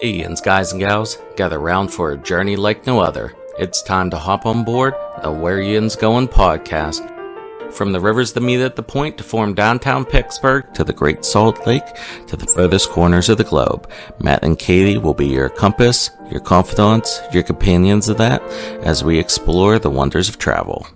Hey, Yinz guys and gals, gather round for a journey like no other. It's time to hop on board the Where Yinz Goin podcast. From the rivers that meet at the point to form downtown Pittsburgh, to the Great Salt Lake, to the furthest corners of the globe, Matt and Katie will be your compass, your confidants, your companions of that, as we explore the wonders of travel.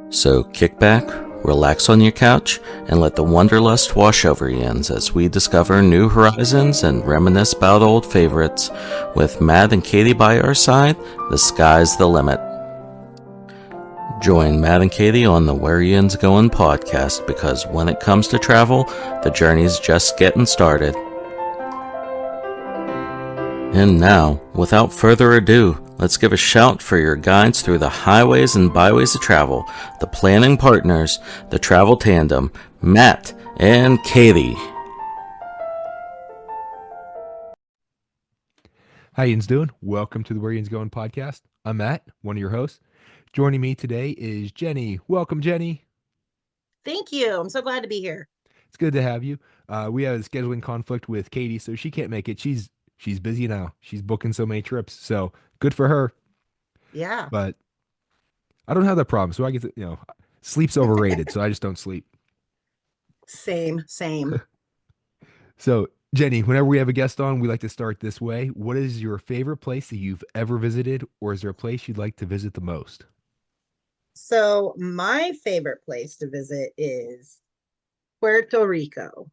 So kick back, relax on your couch, and let the wanderlust wash over Yinz as we discover new horizons and reminisce about old favorites. With Matt and Katie by our side, the sky's the limit. Join Matt and Katie on the Where Yinz Goin podcast, because when it comes to travel, the journey's just getting started. And now, without further ado, let's give a shout for your guides through the highways and byways of travel, the planning partners, the travel tandem, Matt and Katie. How Yinz doing? Welcome to the Where Yinz Goin podcast. I'm Matt, one of your hosts. Joining me today is Jenny. Welcome, Jenny. Thank you. I'm so glad to be here. It's good to have you. We have a scheduling conflict with Katie, so she can't make it. She's busy now. She's booking so many trips, so good for her. Yeah. But I don't have that problem, so I get to, sleep's overrated, so I just don't sleep. Same. So, Jenny, whenever we have a guest on, we like to start this way. What is your favorite place that you've ever visited, or is there a place you'd like to visit the most? So my favorite place to visit is Puerto Rico.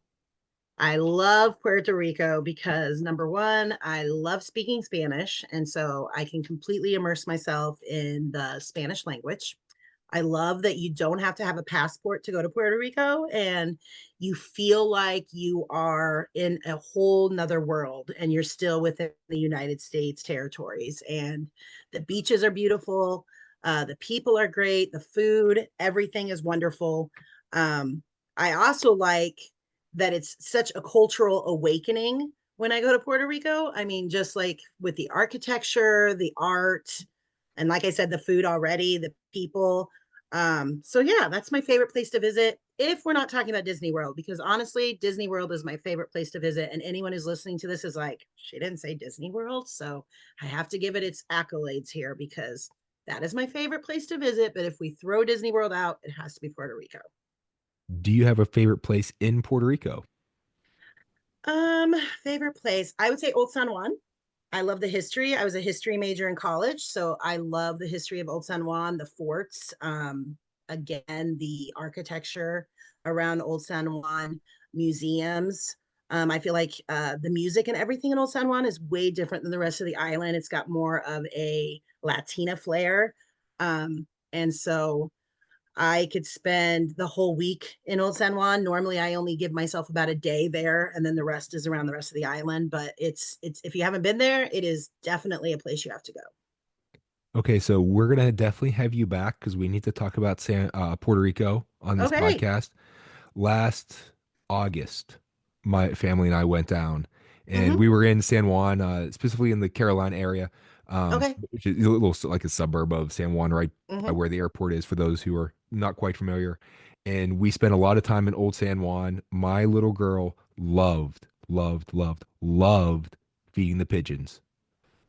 I love Puerto Rico because, number one, I love speaking Spanish, and so I can completely immerse myself in the Spanish language. I love that you don't have to have a passport to go to Puerto Rico, and you feel like you are in a whole nother world and you're still within the United States territories. And the beaches are beautiful. The people are great. The food, everything is wonderful. I also like that it's such a cultural awakening when I go to Puerto Rico. I mean, just like with the architecture, the art, and like I said, the food already, the people. So yeah, that's my favorite place to visit if we're not talking about Disney World, because honestly, Disney World is my favorite place to visit. And anyone who's listening to this is like, she didn't say Disney World. So I have to give it its accolades here because that is my favorite place to visit. But if we throw Disney World out, it has to be Puerto Rico. Do you have a favorite place in Puerto Rico? Favorite place, I would say Old San Juan. I love the history. I was a history major in college, so I love the history of Old San Juan, the forts, again, the architecture around Old San Juan, museums. I feel like the music and everything in Old San Juan is way different than the rest of the island. It's got more of a Latina flair. And so I could spend the whole week in Old San Juan. Normally, I only give myself about a day there, and then the rest is around the rest of the island. But it's if you haven't been there, it is definitely a place you have to go. Okay, so we're gonna definitely have you back because we need to talk about Puerto Rico on this Okay. podcast. Last August, my family and I went down, and Mm-hmm. we were in San Juan, specifically in the Carolina area, Okay. which is a little like a suburb of San Juan, right by Mm-hmm. where the airport is. For those who are not quite familiar, and we spent a lot of time in Old San Juan. My little girl loved feeding the pigeons.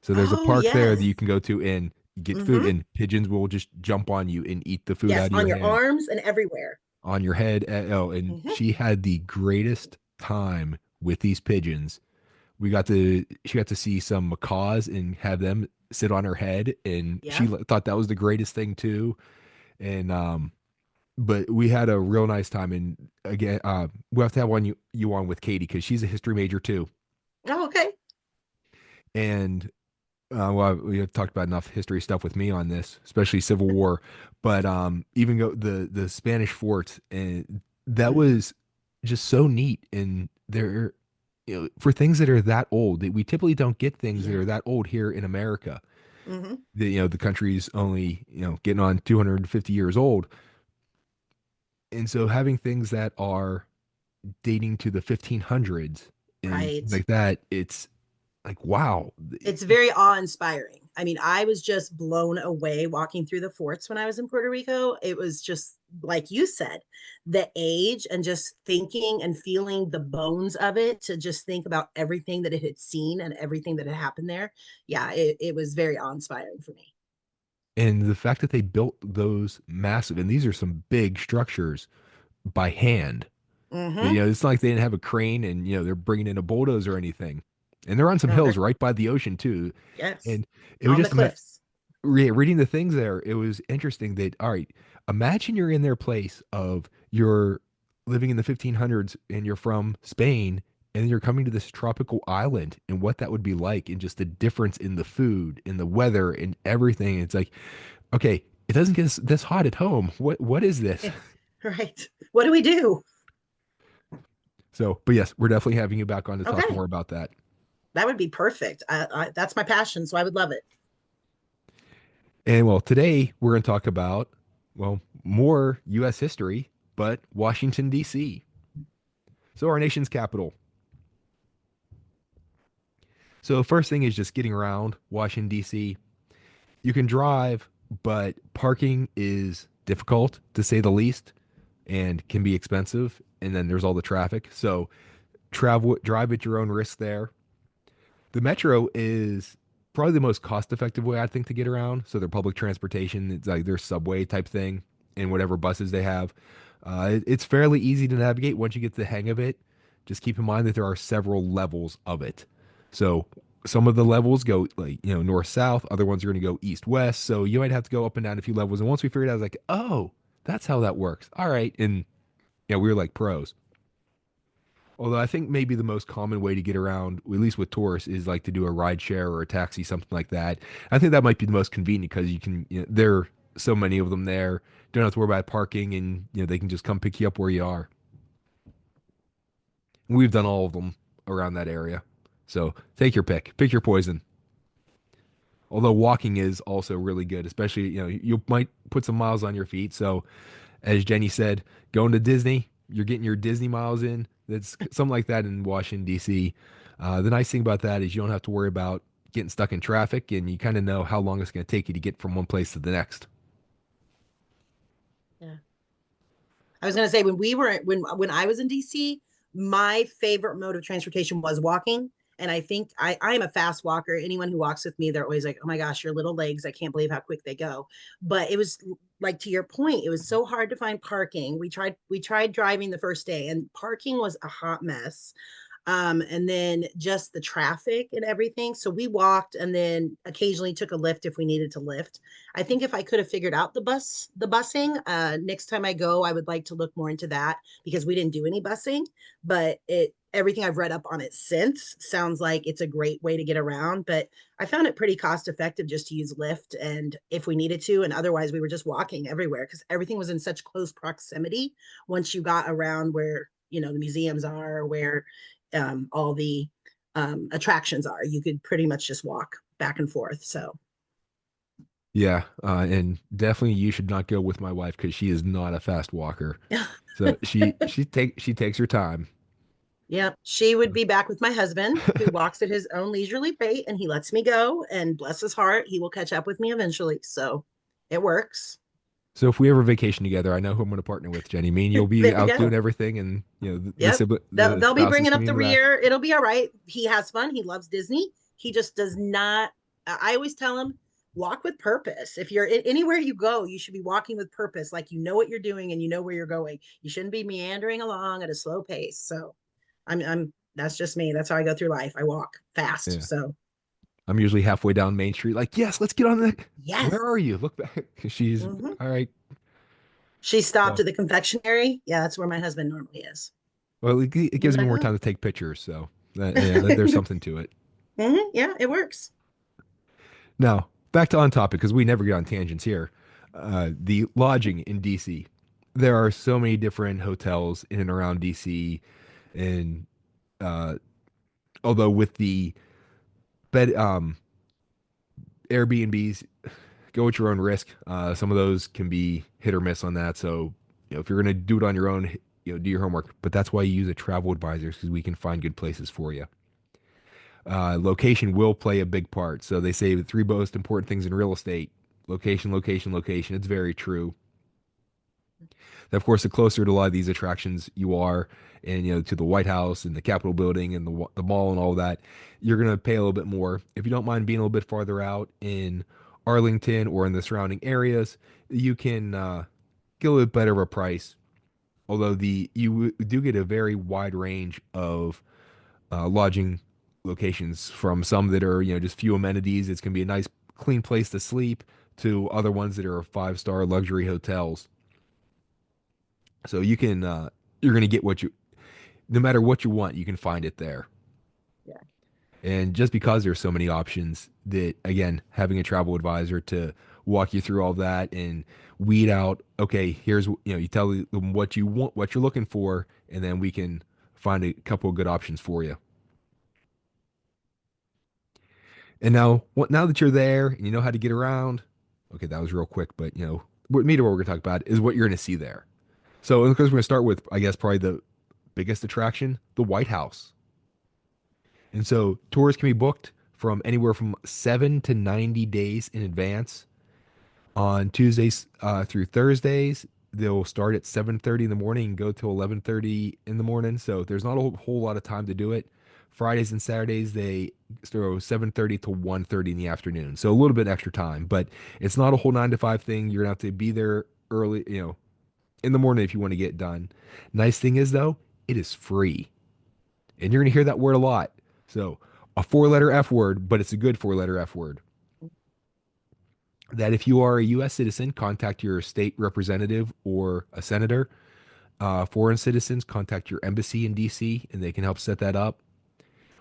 So there's a Oh park there that yes. you can go to and get food, Mm-hmm. and pigeons will just jump on you and eat the food Yes, out of on your your hand, arms and everywhere. on your head. Oh, and Mm-hmm. she had the greatest time with these pigeons. She got to see some macaws and have them sit on her head, and she Yeah. thought that was the greatest thing too. And but we had a real nice time. And again, we'll have to have you on with Katie because she's a history major too. Oh, okay. And well, we have talked about enough history stuff with me on this, especially Civil War, but even go the Spanish fort, and that Mm-hmm. was just so neat. And there, for things that are that old, that we typically don't get things that Yeah. are that old here in America. Mm-hmm. The country's only getting on 250 years old, and so having things that are dating to the 1500s and Right. like that, Like, wow. It's very awe-inspiring. I mean, I was just blown away walking through the forts when I was in Puerto Rico. It was just like you said, the age and just thinking and feeling the bones of it, to just think about everything that it had seen and everything that had happened there. Yeah, it was very awe-inspiring for me. And the fact that they built those massive, and these are some big structures by hand. Mm-hmm. You know, it's not like they didn't have a crane and, you know, they're bringing in a bulldozer or anything. And they're on some No, hills they're right by the ocean too. yes, And it was on the just cliffs. reading the things there. It was interesting that, all right, imagine you're in their place of you're living in the 1500s and you're from Spain and you're coming to this tropical island and what that would be like and just the difference in the food, in the weather and everything. It's like, okay, it doesn't get this hot at home. What is this? Right. What do we do? So, but yes, we're definitely having you back on to talk Okay, more about that. that would be perfect. That's my passion, so I would love it. And well, today we're going to talk about, well, more US history, but Washington, D.C. So, our nation's capital. So, first thing is just getting around Washington, D.C. You can drive, but parking is difficult to say the least and can be expensive. And then there's all the traffic. So, drive at your own risk there. The metro is probably the most cost-effective way I think to get around. So their public transportation, it's like their subway type thing, and whatever buses they have. It's fairly easy to navigate once you get the hang of it. Just keep in mind that there are several levels of it. So some of the levels go like north south, other ones are going to go east west. So you might have to go up and down a few levels. And once we figured out, I was like, oh, that's how that works. All right, and we were like pros. Although I think maybe the most common way to get around, at least with tourists, is like to do a ride share or a taxi, something like that. I think that might be the most convenient because you can, there are so many of them there. Don't have to worry about parking, and they can just come pick you up where you are. We've done all of them around that area, so take your pick your poison. Although walking is also really good, especially you might put some miles on your feet. So as Jenny said, going to Disney, you're getting your Disney miles in. That's something like that in Washington, D.C. The nice thing about that is you don't have to worry about getting stuck in traffic and you kind of know how long it's going to take you to get from one place to the next. Yeah. I was going to say when I was in DC, my favorite mode of transportation was walking. And I think I am a fast walker. Anyone who walks with me, they're always like, "Oh my gosh, your little legs! I can't believe how quick they go." But it was like, to your point, it was so hard to find parking. We tried driving the first day, and parking was a hot mess. And then just the traffic and everything. So we walked and then occasionally took a lift if we needed to lift. I think if I could have figured out the busing, next time I go, I would like to look more into that because we didn't do any busing, but everything I've read up on it since sounds like it's a great way to get around. But I found it pretty cost effective just to use Lyft and if we needed to, and otherwise we were just walking everywhere because everything was in such close proximity. Once you got around where the museums are, where all the attractions are. You could pretty much just walk back and forth. So, Yeah, and definitely you should not go with my wife because she is not a fast walker. So she takes her time. yeah, she would be back with my husband who walks at his own leisurely rate and he lets me go. And bless his heart, he will catch up with me eventually. So it works. So if we ever vacation together, I know who I'm going to partner with, Jenny. Me and you'll be There you out doing go. everything, and Yep. the They'll be spouses bringing can up be the in the back. rear. It'll be all right. He has fun. He loves Disney. He just does not. I always tell him, walk with purpose. If you're anywhere you go, you should be walking with purpose, like you know what you're doing and you know where you're going. You shouldn't be meandering along at a slow pace. So, I'm. That's just me. That's how I go through life. I walk fast. Yeah, So, I'm usually halfway down Main Street, like, yes, let's get on the. yes. Where are you? Look back. She's Hmm. all right. She stopped So, at the confectionery. Yeah, that's where my husband normally is. well, it He's gives me like, more oh. time to take pictures. So, there's something to it. Yeah, it works. Now, back to on topic because we never get on tangents here. The lodging in DC. There are so many different hotels in and around DC, and uh, although with the bed Airbnbs, go at your own risk. Some of those can be hit or miss on that. So, if you're going to do it on your own, do your homework. But that's why you use a travel advisor because we can find good places for you. Location will play a big part. So they say the three most important things in real estate: location, location, location. It's very true. Of course, the closer to a lot of these attractions you are, and to the White House and the Capitol building and the mall and all that, you're gonna pay a little bit more. If you don't mind being a little bit farther out in Arlington or in the surrounding areas, you can get a little bit better of a price. Although do get a very wide range of lodging locations, from some that are just few amenities. It's gonna be a nice clean place to sleep, to other ones that are five-star luxury hotels. So you're gonna get what you no matter what you want, you can find it there. Yeah. And just because there's so many options, that again, having a travel advisor to walk you through all that and weed out, okay, here's you tell them what you want, what you're looking for, and then we can find a couple of good options for you. And now that you're there and you know how to get around, okay, that was real quick, but what we're gonna talk about is what you're gonna see there. So, because we're gonna start with, I guess, probably the biggest attraction, the White House. And so tours can be booked from anywhere from 7 to 90 days in advance. On Tuesdays through Thursdays, they'll start at 7:30 in the morning and go till 11:30 in the morning. So there's not a whole lot of time to do it. Fridays and Saturdays, they throw 7:30 to 1:30 in the afternoon. So a little bit extra time, but it's not a whole 9 to 5 thing. You're gonna have to be there early, in the morning if you want to get it done. Nice thing is though, it is free. And you're going to hear that word a lot. So, a four-letter F word, but it's a good four-letter F word. That if you are a U.S. citizen, contact your state representative or a senator. Foreign citizens, contact your embassy in D.C. and they can help set that up.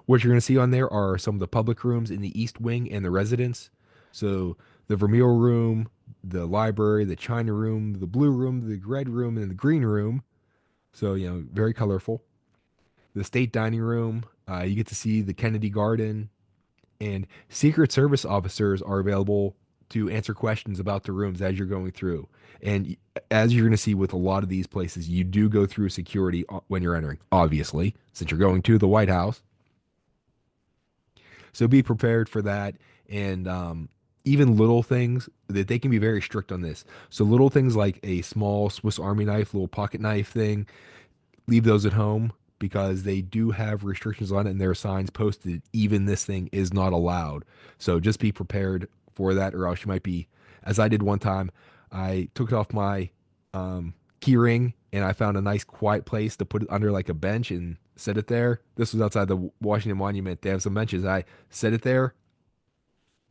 What you're going to see on there are some of the public rooms in the East Wing and the residence. So, the Vermeer room, the library, the China room, the blue room, the red room, and the green room. So, very colorful. The state dining room. You get to see the Kennedy Garden, and Secret Service officers are available to answer questions about the rooms as you're going through. And as you're going to see with a lot of these places, you do go through security when you're entering, obviously, since you're going to the White House. So be prepared for that. And even little things that they can be very strict on this. So little things like a small Swiss Army knife, little pocket knife thing, leave those at home, because they do have restrictions on it and there are signs posted, even this thing is not allowed. So just be prepared for that, or else you might be, as I did one time, I took it off my key ring and I found a nice quiet place to put it under, like a bench, and set it there. This was outside the Washington Monument. They have some benches. I set it there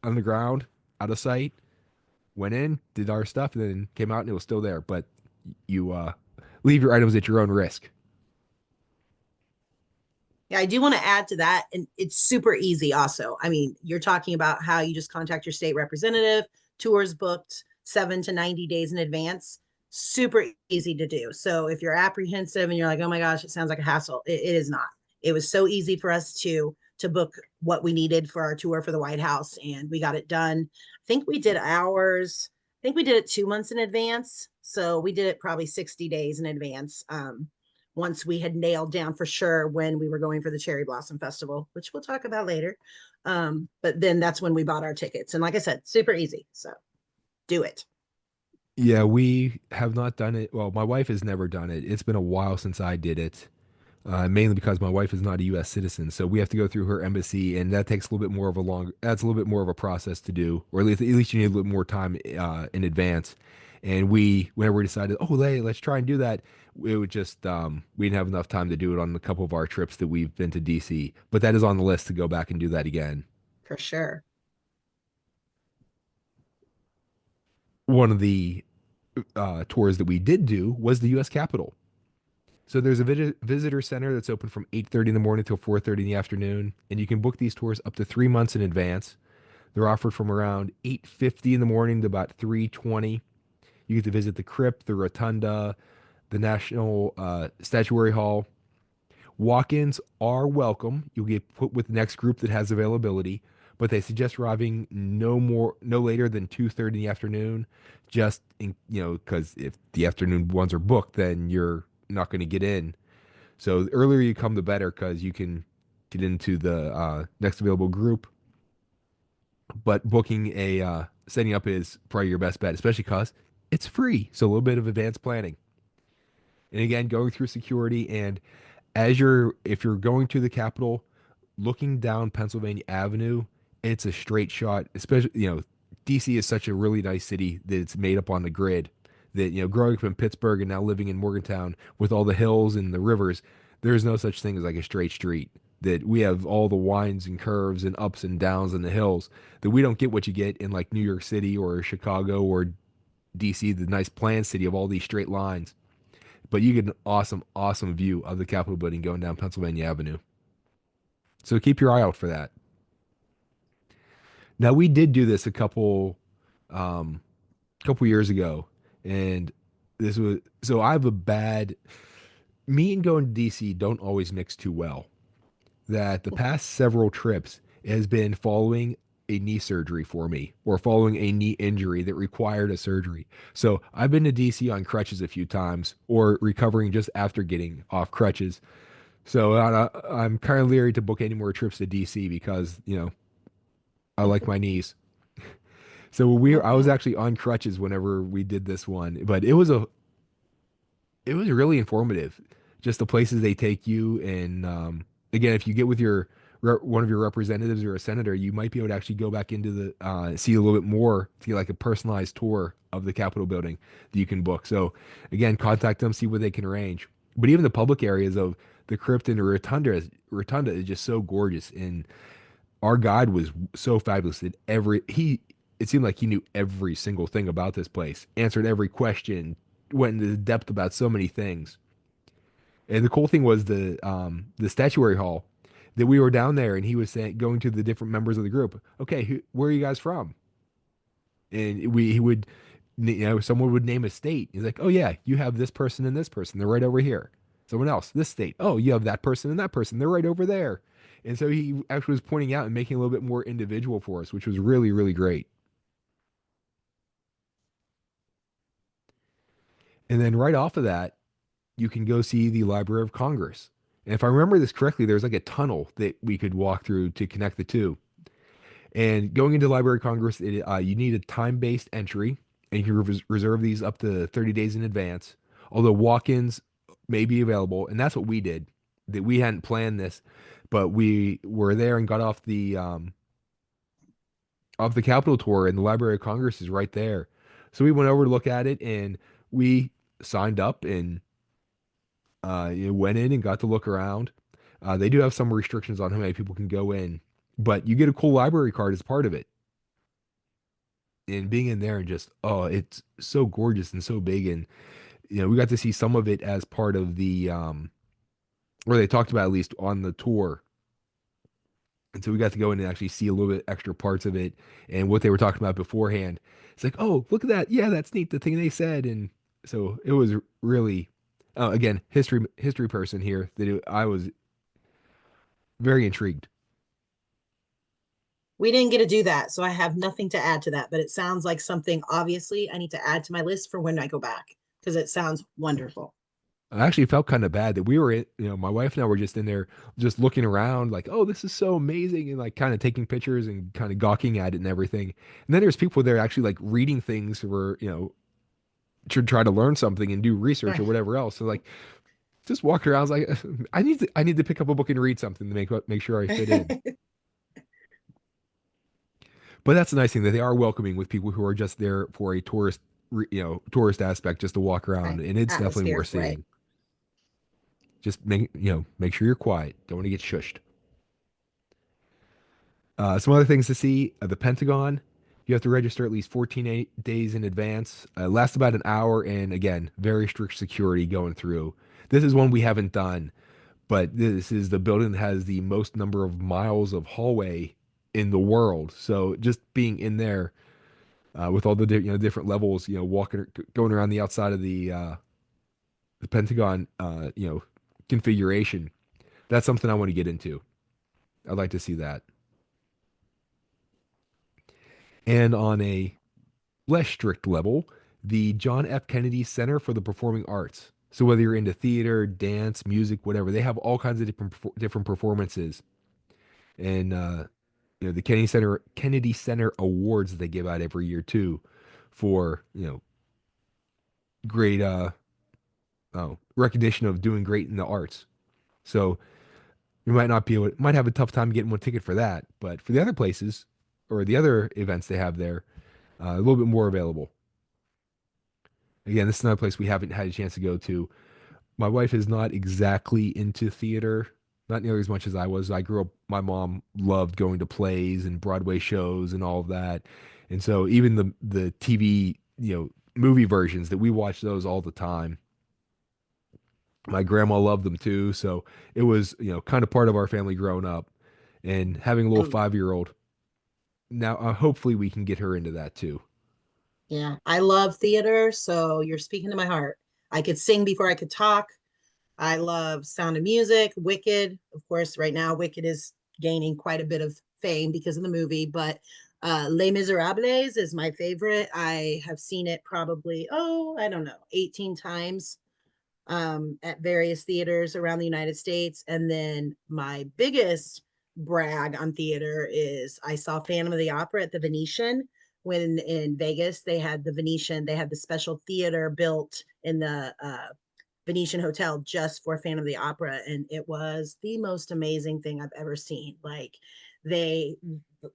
on the ground, out of sight, went in, did our stuff, and then came out and it was still there. But you leave your items at your own risk. Yeah, I do want to add to that. And it's super easy also. I mean, you're talking about how you just contact your state representative, tours booked 7 to 90 days in advance. Super easy to do. So if you're apprehensive and you're like, oh my gosh, it sounds like a hassle, it is not. It was so easy for us to book what we needed for our tour for the White House, and we got it done. I think we did ours. I think we did it 2 months in advance. So we did it probably 60 days in advance. Once we had nailed down for sure when we were going for the Cherry Blossom Festival, which we'll talk about later. But then that's when we bought our tickets. And like I said, super easy. So do it. Yeah, we have not done it. Well, my wife has never done it. It's been a while since I did it, mainly because my wife is not a U.S. citizen. So we have to go through her embassy, and that takes a little bit more of a that's a little bit more of a process to do, or at least you need a little more time in advance. And whenever we decided, oh, let's try and do that, it would just, we didn't have enough time to do it on a couple of our trips that we've been to DC. But that is on the list to go back and do that again. For sure. One of the tours that we did do was the U.S. Capitol. So there's a visitor center that's open from 8:30 in the morning till 4:30 in the afternoon, and you can book these tours up to 3 months in advance. They're offered from around 8:50 in the morning to about 3:20. You get to visit the crypt, the rotunda, the National Statuary Hall. Walk-ins are welcome. You'll get put with the next group that has availability, but they suggest arriving no later than 2:30 in the afternoon, just because if the afternoon ones are booked, then you're not going to get in. So the earlier you come, the better, because you can get into the next available group. But booking setting up is probably your best bet, especially because it's free. So a little bit of advanced planning. And again, going through security and if you're going to the Capitol, looking down Pennsylvania Avenue, it's a straight shot. Especially, DC is such a really nice city that it's made up on the grid. That, growing up in Pittsburgh and now living in Morgantown with all the hills and the rivers, there's no such thing as like a straight street. That we have all the winds and curves and ups and downs in the hills that we don't get what you get in like New York City or Chicago or DC, the nice planned city of all these straight lines. But you get an awesome, awesome view of the Capitol building going down Pennsylvania Avenue. So keep your eye out for that. Now we did do this um couple years ago, and this was so I have a bad me and going to DC don't always mix too well. That the past several trips has been following a knee surgery for me or following a knee injury that required a surgery. So I've been to DC on crutches a few times or recovering just after getting off crutches. So I'm kind of leery to book any more trips to DC because, I like my knees. So I was Mhm. actually on crutches whenever we did this one, but it was really informative. Just the places they take you, and again, if you get with one of your representatives or a senator, you might be able to actually go back into the see a little bit more to get like a personalized tour of the Capitol building that you can book. So again, contact them, see what they can arrange. But even the public areas of the crypt and the rotunda is just so gorgeous, and our guide was so fabulous that it seemed like he knew every single thing about this place, answered every question, went into depth about so many things. And the cool thing was the statuary hall that we were down there, and he was saying, going to the different members of the group, okay, where are you guys from? And he would, someone would name a state. He's like, oh yeah, you have this person and this person. They're right over here. Someone else, this state. Oh, you have that person and that person. They're right over there. And so he actually was pointing out and making it a little bit more individual for us, which was really, really great. And then right off of that, you can go see the Library of Congress. And if I remember this correctly, there's like a tunnel that we could walk through to connect the two. And going into the Library of Congress, you need a time-based entry, and you can reserve these up to 30 days in advance. Although walk-ins may be available, and that's what we did. That we hadn't planned this, but we were there and got off the Capitol tour, and the Library of Congress is right there. So we went over to look at it, and we signed up and went in and got to look around. They do have some restrictions on how many people can go in, but you get a cool library card as part of it. And being in there and just, oh, it's so gorgeous and so big. And, we got to see some of it as part of or they talked about at least on the tour. And so we got to go in and actually see a little bit extra parts of it and what they were talking about beforehand. It's like, oh, look at that. Yeah, that's neat. The thing they said. And so it was really, again, history person here I was very intrigued. We didn't get to do that, so I have nothing to add to that, but it sounds like something obviously I need to add to my list for when I go back because it sounds wonderful. I actually felt kind of bad that we were my wife and I were just in there just looking around like, oh, this is so amazing and like kind of taking pictures and kind of gawking at it and everything. And then there's people there actually like reading things for, to try to learn something and do research or Right. whatever else. So like just walking around, I was like, I need to pick up a book and read something to make sure I fit in. But that's the nice thing that they are welcoming with people who are just there for a tourist aspect just to walk around, Right. and it's definitely Atmosphere, worth right. seeing. Just make sure you're quiet. Don't want to get shushed. Some other things to see: the Pentagon. You have to register at least 14 days in advance. Lasts about an hour, and again, very strict security going through. This is one we haven't done, but this is the building that has the most number of miles of hallway in the world. So just being in there with all the different levels, going around the outside of the Pentagon, configuration. That's something I want to get into. I'd like to see that. And on a less strict level, the John F. Kennedy Center for the Performing Arts. So whether you're into theater, dance, music, whatever, they have all kinds of different performances. and the Kennedy Center awards that they give out every year too, for great recognition of doing great in the arts. So you might have a tough time getting one ticket for that, but for the other places or the other events they have there, a little bit more available. Again, this is another place we haven't had a chance to go to. My wife is not exactly into theater, not nearly as much as I was. I grew up, my mom loved going to plays and Broadway shows and all of that. And so even the TV, movie versions that we watch those all the time. My grandma loved them too, so it was, kind of part of our family growing up. And having a little Um, 5-year old now, hopefully we can get her into that too. yeah, I love theater, so you're speaking to my heart. I could sing before I could talk. I love Sound of Music, Wicked. Of course, right now Wicked is gaining quite a bit of fame because of the movie, but Les Miserables is my favorite. I have seen it probably, I don't know, 18 times at various theaters around the United States. And then my biggest brag on theater is I saw Phantom of the Opera at the Venetian when in Vegas. They had the Venetian, they had the special theater built in the Venetian Hotel just for Phantom of the Opera, and it was the most amazing thing I've ever seen. Like they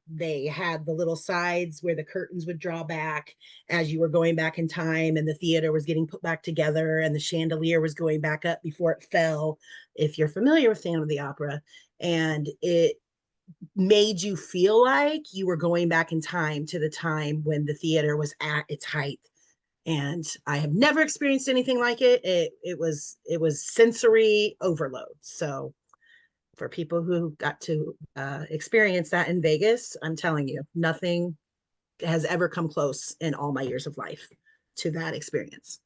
they had the little sides where the curtains would draw back as you were going back in time, and the theater was getting put back together, and the chandelier was going back up before it fell. If you're familiar with Phantom of the Opera, and it made you feel like you were going back in time to the time when the theater was at its height, and I have never experienced anything like it. It was sensory overload. So for people who got to experience that in Vegas, I'm telling you, nothing has ever come close in all my years of life to that experience.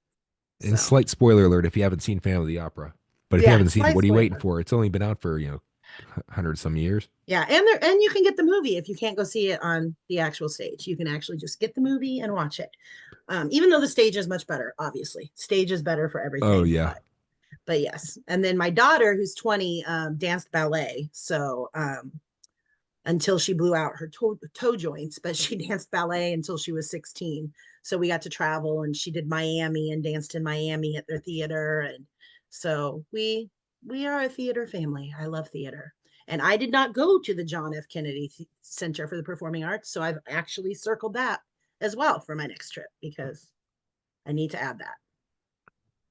And So slight spoiler alert if you haven't seen Phantom of the Opera. But if you yeah, haven't seen it, slight what are you waiting spoiler. for? It's only been out for, 100 some years. Yeah, and you can get the movie if you can't go see it on the actual stage. You can actually just get the movie and watch it. Even though the stage is much better, obviously, stage is better for Oh everything, yeah. but yes. And then my daughter, who's 20, danced ballet. So until she blew out her toe joints, but she danced ballet until she was 16. So we got to travel, and she did Miami and danced in Miami at their theater. And so we are a theater family. I love theater. And I did not go to the John F. Kennedy Center for the Performing Arts. So I've actually circled that as well for my next trip because I need to add that.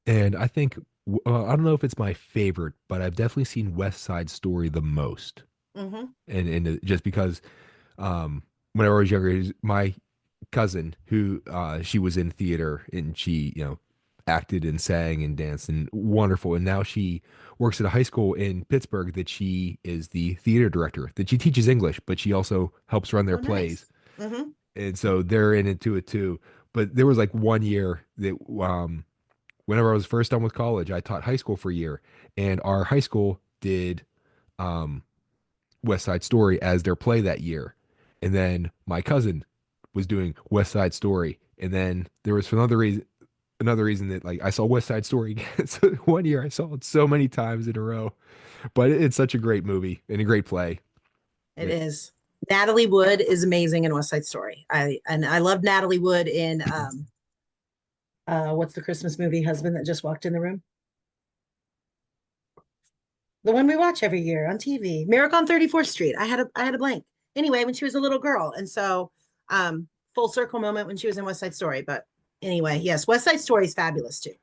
And I think, I don't know if it's my favorite, but I've definitely seen West Side Story the most. Mm-hmm. And just because, whenever I was younger, my cousin who, she was in theater and she, acted and sang and danced and wonderful. And now she works at a high school in Pittsburgh that she is the theater director, that she teaches English, but she also helps run their Oh, plays. nice. Mm-hmm. And so they're into it too. But there was like one year that, whenever I was first done with college, I taught high school for a year, and our high school did, um, West Side Story as their play that year. And then my cousin was doing West Side Story. And then there was another reason that like I saw West Side Story again. So one year I saw it so many times in a row. But it's such a great movie and a great play. It is. Natalie Wood is amazing in West Side Story. I love Natalie Wood in what's the Christmas movie Husband that just walked in the room? The one we watch every year on TV, Miracle on 34th Street. I had a blank. Anyway, when she was a little girl. And so full circle moment when she was in West Side Story. But anyway, yes, West Side Story is fabulous too.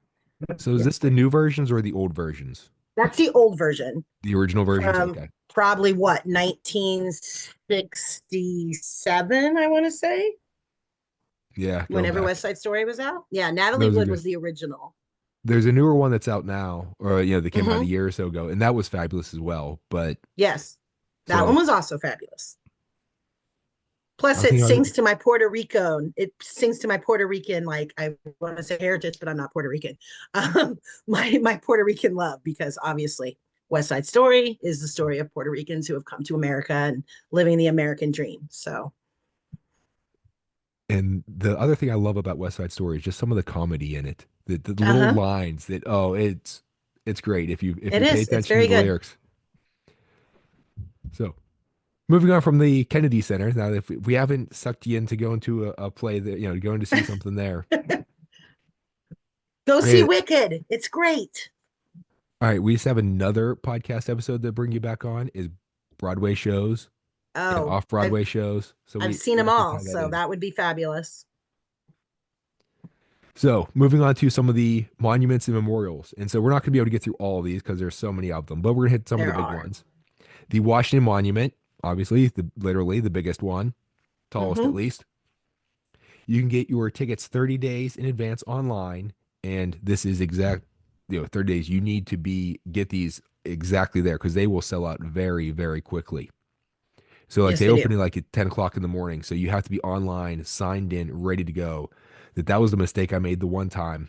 So is Yeah. this the new versions or the old versions? That's the old version The original versions? from Okay. probably what, 1967, I want to say, Yeah, going whenever West back. Side Story was out. Yeah, Natalie Those are Wood good. was the original. There's a newer one that's out now, or that came out a Hmm. year or so ago, and that was fabulous as well. But Yes, that one so was also fabulous. Plus, I it think I, sings to my Puerto Rico. It sings to my Puerto Rican, like I want to say heritage, but I'm not Puerto Rican. My Puerto Rican love, because obviously West Side Story is the story of Puerto Ricans who have come to America and living the American dream. So, and the other thing I love about West Side Story is just some of the comedy in it. The little uh-huh, lines that, it's great if you it pay is. It's attention to very the good. lyrics. So moving on from the Kennedy Center. Now, if we haven't sucked you in to go into a play that, going to see something there. Go see Hey, Wicked. It's great. all right, we just have another podcast episode to bring you back on is Broadway shows and Oh, off-Broadway shows. So I've we seen we them have to all, tie that so in. that would be fabulous. So moving on to some of the monuments and memorials. And so we're not going to be able to get through all of these because there's so many of them, but we're going to hit some of the There big are. ones. The Washington Monument, obviously, literally the biggest one, tallest at Hmm. least. You can get your tickets 30 days in advance online, and this is 30 days. You need to be get these exactly there because they will sell out very, very quickly. So like Yes, they they do. open it like at 10 o'clock in the morning. So you have to be online, signed in, ready to go. That was the mistake I made the one time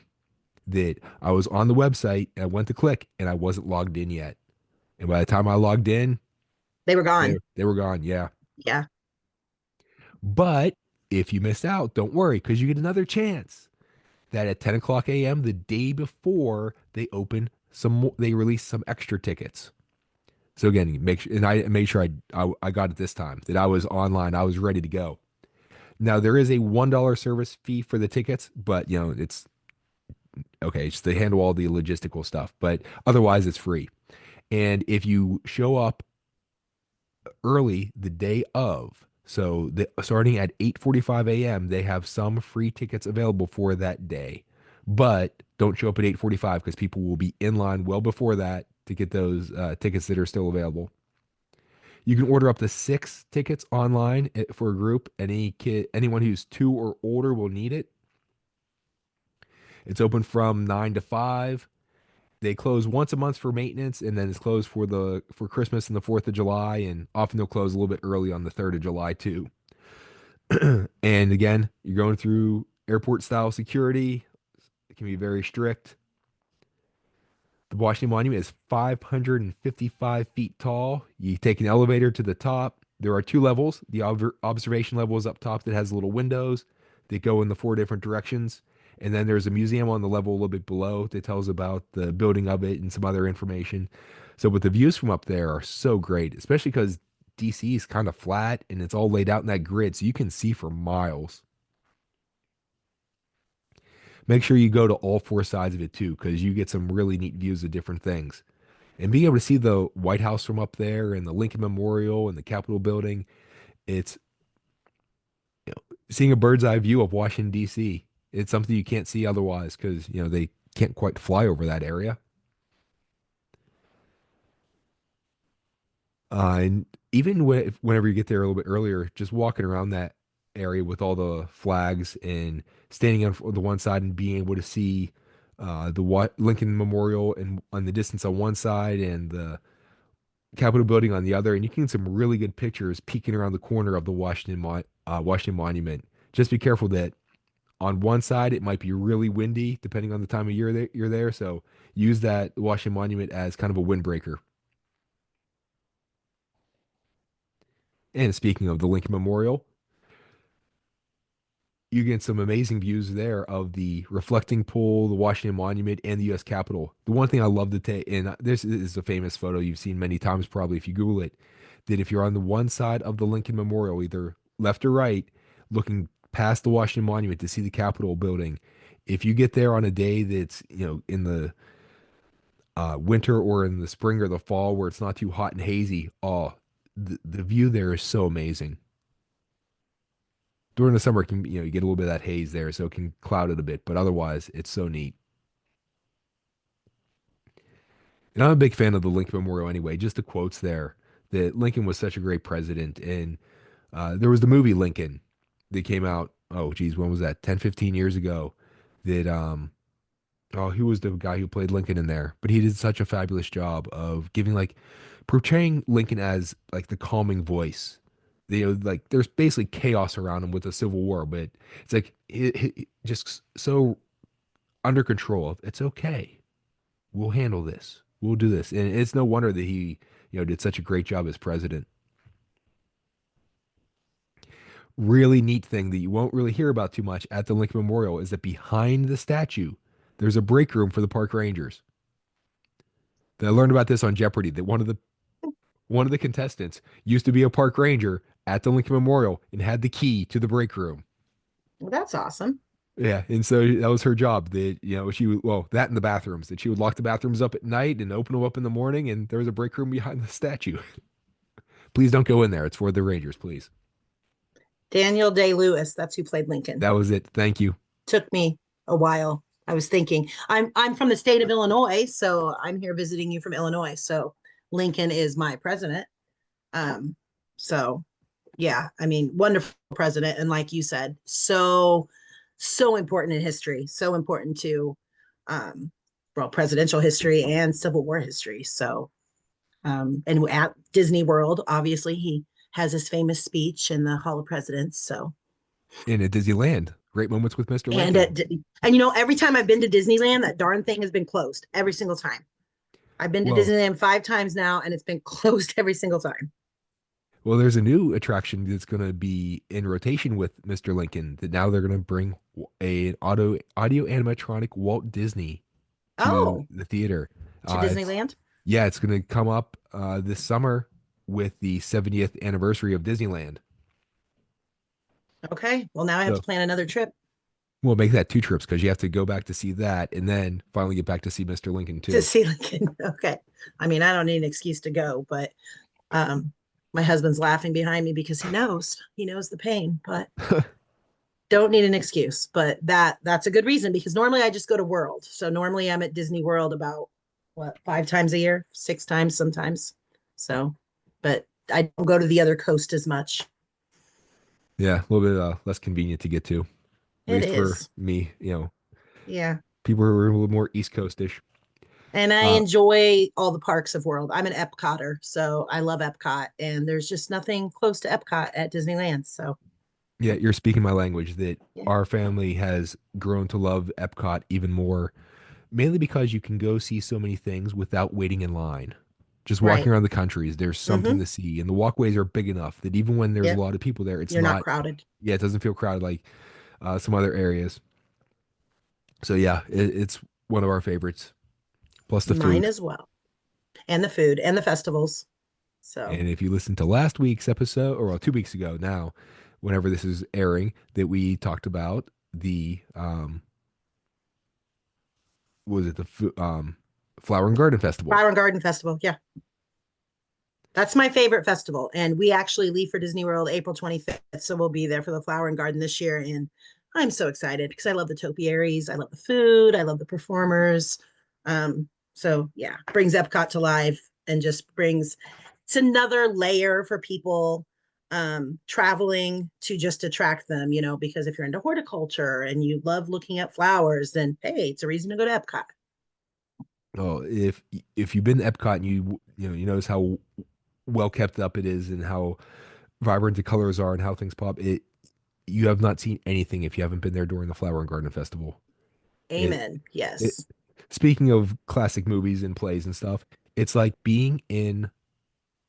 that I was on the website and I went to click and I wasn't logged in yet. And by the time I logged in, They were they gone. they were gone. Yeah. Yeah. But if you missed out, don't worry because you get another chance. That at 10 o'clock a.m. the day before they open they release some extra tickets. So again, make sure, and I made sure I got it this time that I was online, I was ready to go. Now there is a $1 service fee for the tickets, but it's okay. It's they handle all the logistical stuff, but otherwise it's free. And if you show up early the day of, so starting at 8:45 a.m., they have some free tickets available for that day. But don't show up at 8:45 because people will be in line well before that to get those tickets that are still available. You can order up to 6 tickets online for a group. Anyone who's 2 or older will need it. It's open from 9 to 5. They close once a month for maintenance, and then it's closed for Christmas and the 4th of July, and often they'll close a little bit early on the 3rd of July too. And again, you're going through airport style security. It can be very strict. The Washington Monument is 555 feet tall. You take an elevator to the top. There are 2 levels. The observation level is up top that has little windows that go in the 4 different directions. And then there's a museum on the level a little bit below that tells about the building of it and some other information. So, but the views from up there are so great, especially because DC is kind of flat and it's all laid out in that grid. So you can see for miles. Make sure you go to all 4 sides of it too, because you get some really neat views of different things. And being able to see the White House from up there and the Lincoln Memorial and the Capitol building, it's seeing a bird's eye view of Washington, D.C. It's something you can't see otherwise because, they can't quite fly over that area. And even whenever you get there a little bit earlier, just walking around that area with all the flags and standing on the one side and being able to see the Lincoln Memorial and on the distance on one side and the Capitol building on the other, and you can get some really good pictures peeking around the corner of the Washington Monument. Just be careful that on one side it might be really windy depending on the time of year that you're there. So use that Washington Monument as kind of a windbreaker. And speaking of the Lincoln Memorial, you get some amazing views there of the reflecting pool, the Washington Monument, and the U.S. Capitol. The one thing I love to take, and this is a famous photo you've seen many times probably if you Google it, that if you're on the one side of the Lincoln Memorial, either left or right, looking past the Washington Monument to see the Capitol building, if you get there on a day that's, in the winter or in the spring or the fall where it's not too hot and hazy, oh, the view there is so amazing. During the summer, it can you get a little bit of that haze there, so it can cloud it a bit. But otherwise, it's so neat. And I'm a big fan of the Lincoln Memorial anyway. Just the quotes there that Lincoln was such a great president, and there was the movie Lincoln that came out. Oh, geez, when was that? 10, 15 years ago. That oh, who was the guy who played Lincoln in there? But he did such a fabulous job of giving portraying Lincoln as like the calming voice. Like there's basically chaos around him with the Civil War, but it's like just so under control. It's okay. We'll handle this. We'll do this. And it's no wonder that he, did such a great job as president. Really neat thing that you won't really hear about too much at the Lincoln Memorial is that behind the statue, there's a break room for the park rangers. I learned about this on Jeopardy that one of the one of the contestants used to be a park ranger at the Lincoln Memorial and had the key to the break room. Well, that's awesome. Yeah, and so that was her job. That she would, well, that in the bathrooms, that she would lock the bathrooms up at night and open them up in the morning, and there was a break room behind the statue. Please don't go in there. It's for the Rangers, please. Daniel Day-Lewis, that's who played Lincoln. That was it. Thank you. Took me a while. I was thinking. I'm from the state of Illinois, so I'm here visiting you from Illinois. So Lincoln is my president. Um, so yeah, I mean, wonderful president, and like you said, so important in history, so important to well, presidential history and Civil War history. So and at Disney World, obviously, he has his famous speech in the Hall of Presidents. So And at Disneyland, great moments with Mr. and Lincoln. and every time I've been to Disneyland, that darn thing has been closed every single time. I've been to Well, Disneyland 5 times now, and it's been closed every single time. well, there's a new attraction that's going to be in rotation with Mr. Lincoln. That now they're going to bring an audio animatronic Walt Disney to Oh, the theater. to It's Disneyland. Yeah, it's going to come up this summer with the 70th anniversary of Disneyland. Okay. Well, now I have to So plan another trip we'll make that two trips because you have to go back to see that and then finally get back to see Mr. Lincoln to too. see Lincoln. Okay. I mean, I don't need an excuse to go, but um, my husband's laughing behind me because he knows the pain, but don't need an excuse. But that's a good reason because normally I just go to World. So normally I'm at Disney World about what 5 times a year, 6 times sometimes. So, but I don't go to the other coast as much. Yeah, a little bit less convenient to get to, at It least for is. me. Yeah. People who are a little more East Coastish. And I Uh, enjoy all the parks of World. I'm an Epcotter, so I love Epcot, and there's just nothing close to Epcot at Disneyland. So yeah, you're speaking my language. That yeah. our family has grown to love Epcot even more, mainly because you can go see so many things without waiting in line. Just walking Right. around the countries, there's something Mm-hmm. to see, and the walkways are big enough that even when there's a Yep. lot of people there, it's You're not not. crowded. Yeah, it doesn't feel crowded like some other areas. So yeah, it's one of our favorites. Plus the Mine food. as well. And the food and the festivals. So And if you listen to last week's episode, or well, 2 weeks ago now, whenever this is airing, that we talked about the was it the Flower and Garden Festival? Flower and Garden Festival. Yeah. That's my favorite festival. And we actually leave for Disney World April 25th. So we'll be there for the Flower and Garden this year. And I'm so excited because I love the topiaries. I love the food. I love the performers. So yeah, brings Epcot to life and just brings it's another layer for people traveling to just attract them, because if you're into horticulture and you love looking at flowers, then hey, it's a reason to go to Epcot. Oh, if you've been to Epcot and you notice how well kept up it is and how vibrant the colors are and how things pop, you have not seen anything if you haven't been there during the Flower and Garden Festival. It, Amen. it Yes. Speaking of classic movies and plays and stuff, it's like being in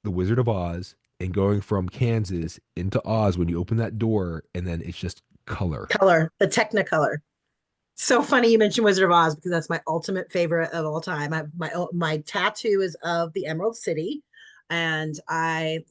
The Wizard of Oz and going from Kansas into Oz when you open that door and then it's just color. Color, the Technicolor. So funny you mentioned Wizard of Oz because that's my ultimate favorite of all time. My tattoo is of the Emerald City, and I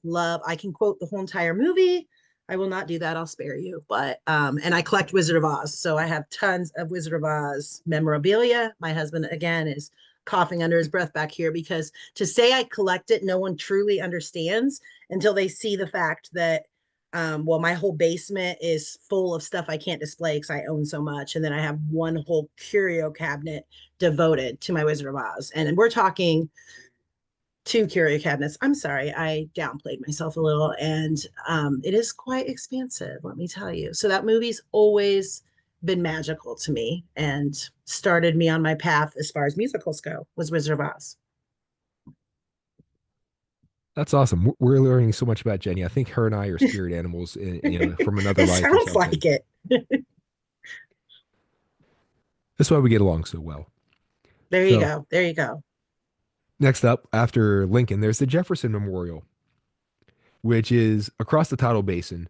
can quote the whole entire movie. I will not do that. I'll spare you. But and I collect Wizard of Oz, so I have tons of Wizard of Oz memorabilia. My husband again is coughing under his breath back here because to say I collect it, no one truly understands until they see the fact that well, my whole basement is full of stuff I can't display because I own so much. And then I have one whole curio cabinet devoted to my Wizard of Oz. And we're talking 2 curio cabinets. I'm sorry, I downplayed myself a little. And it is quite expansive, let me tell you. So that movie's always been magical to me and started me on my path as far as musicals go, was Wizard of Oz. That's awesome. We're learning so much about Jenny. I think her and I are spirit animals, from another It life or sounds something. like it. That's why we get along so well. There you So go. There you go. next up, after Lincoln, there's the Jefferson Memorial, which is across the tidal basin,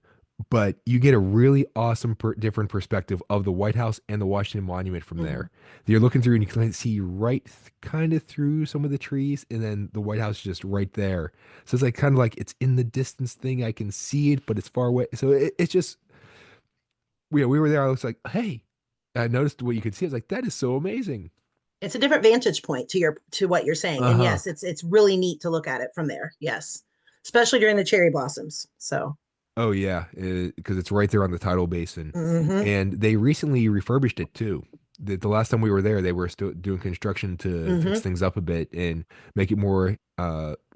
but you get a really awesome different perspective of the White House and the Washington Monument from Hmm. there. You're looking through and you can see right kind of through some of the trees, and then the White House is just right there. So it's like kind of like it's in the distance thing. I can see it, but it's far away. So it's just we were there. I was like, hey, I noticed what you could see. I was like, that is so amazing. It's a different vantage point to your to what you're saying. Uh And huh. yes, it's really neat to look at it from there. Yes. Especially during the cherry blossoms. So, Oh yeah, because it's right there on the tidal basin, hmm and they recently refurbished it too. The last time we were there, they were still doing construction to fix hmm things up a bit and make it more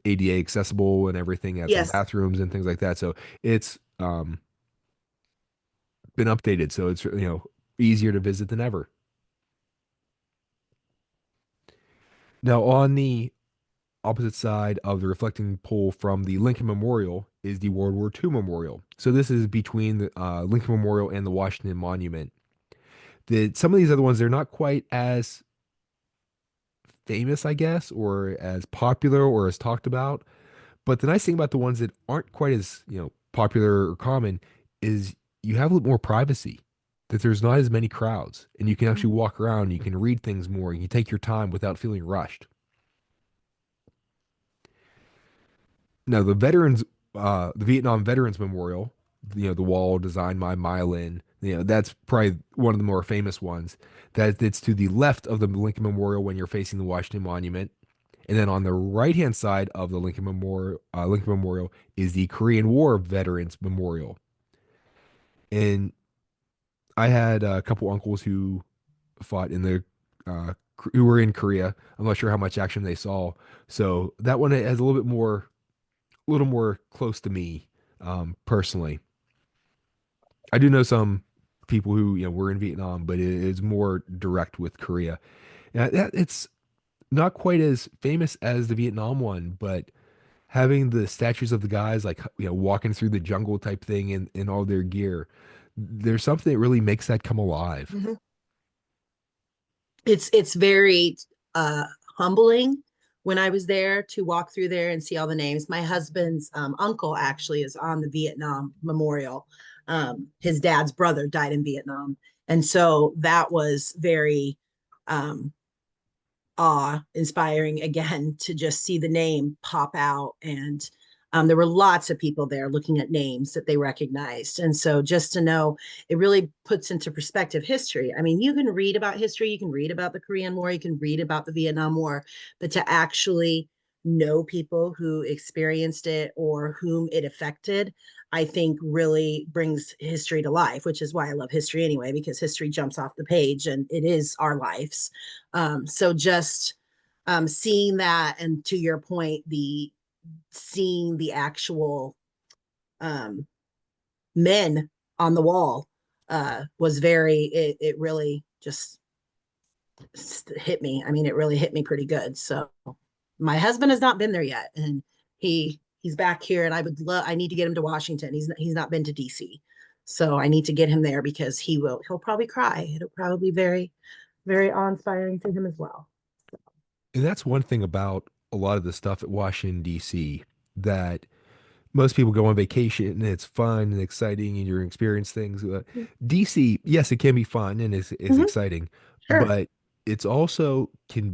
ADA accessible and everything. Add some yes. bathrooms and things like that. So it's been updated, so it's easier to visit than ever. Now on the opposite side of the reflecting pole from the Lincoln Memorial is the World War II Memorial. So this is between the Lincoln Memorial and the Washington Monument. Some of these other ones, they're not quite as famous, I guess, or as popular or as talked about. But the nice thing about the ones that aren't quite as, popular or common is you have a little more privacy. That there's not as many crowds and you can actually Mhm. walk around, you can read things more, you take your time without feeling rushed. Now, the Vietnam Veterans Memorial, the wall designed by Mylan, that's probably one of the more famous ones. It's to the left of the Lincoln Memorial when you're facing the Washington Monument, and then on the right hand side of the Lincoln Memorial is the Korean War Veterans Memorial. And I had a couple uncles who fought who were in Korea. I'm not sure how much action they saw, so that one has a little more close to me, personally. I do know some people who were in Vietnam, but it is more direct with Korea. It's not quite as famous as the Vietnam one, but having the statues of the guys like walking through the jungle type thing in all their gear, there's something that really makes that come alive. hmm it's very uh humbling when I was there to walk through there and see all the names. My husband's uncle actually is on the Vietnam Memorial. His dad's brother died in Vietnam, and so that was very um awe inspiring again to just see the name pop out. And there were lots of people there looking at names that they recognized. And so just to know, it really puts into perspective history. I mean, you can read about history, you can read about the Korean War, you can read about the Vietnam War, but to actually know people who experienced it or whom it affected, I think really brings history to life, which is why I love history anyway, because history jumps off the page and it is our lives. So just seeing that, and to your point, the seeing the actual um, men on the wall was very. It really just hit me. I mean, it really hit me pretty good. So my husband has not been there yet, and he's back here, and I would love. I need to get him to Washington. He's not been to DC, so I need to get him there because he'll probably cry. It'll probably be very awe inspiring to him as well. And that's one thing about a lot of the stuff at Washington D.C. that most people go on vacation and it's fun and exciting and you're experience things. DC, yes, it can be fun and is Mm-hmm. exciting, Sure. but it's also can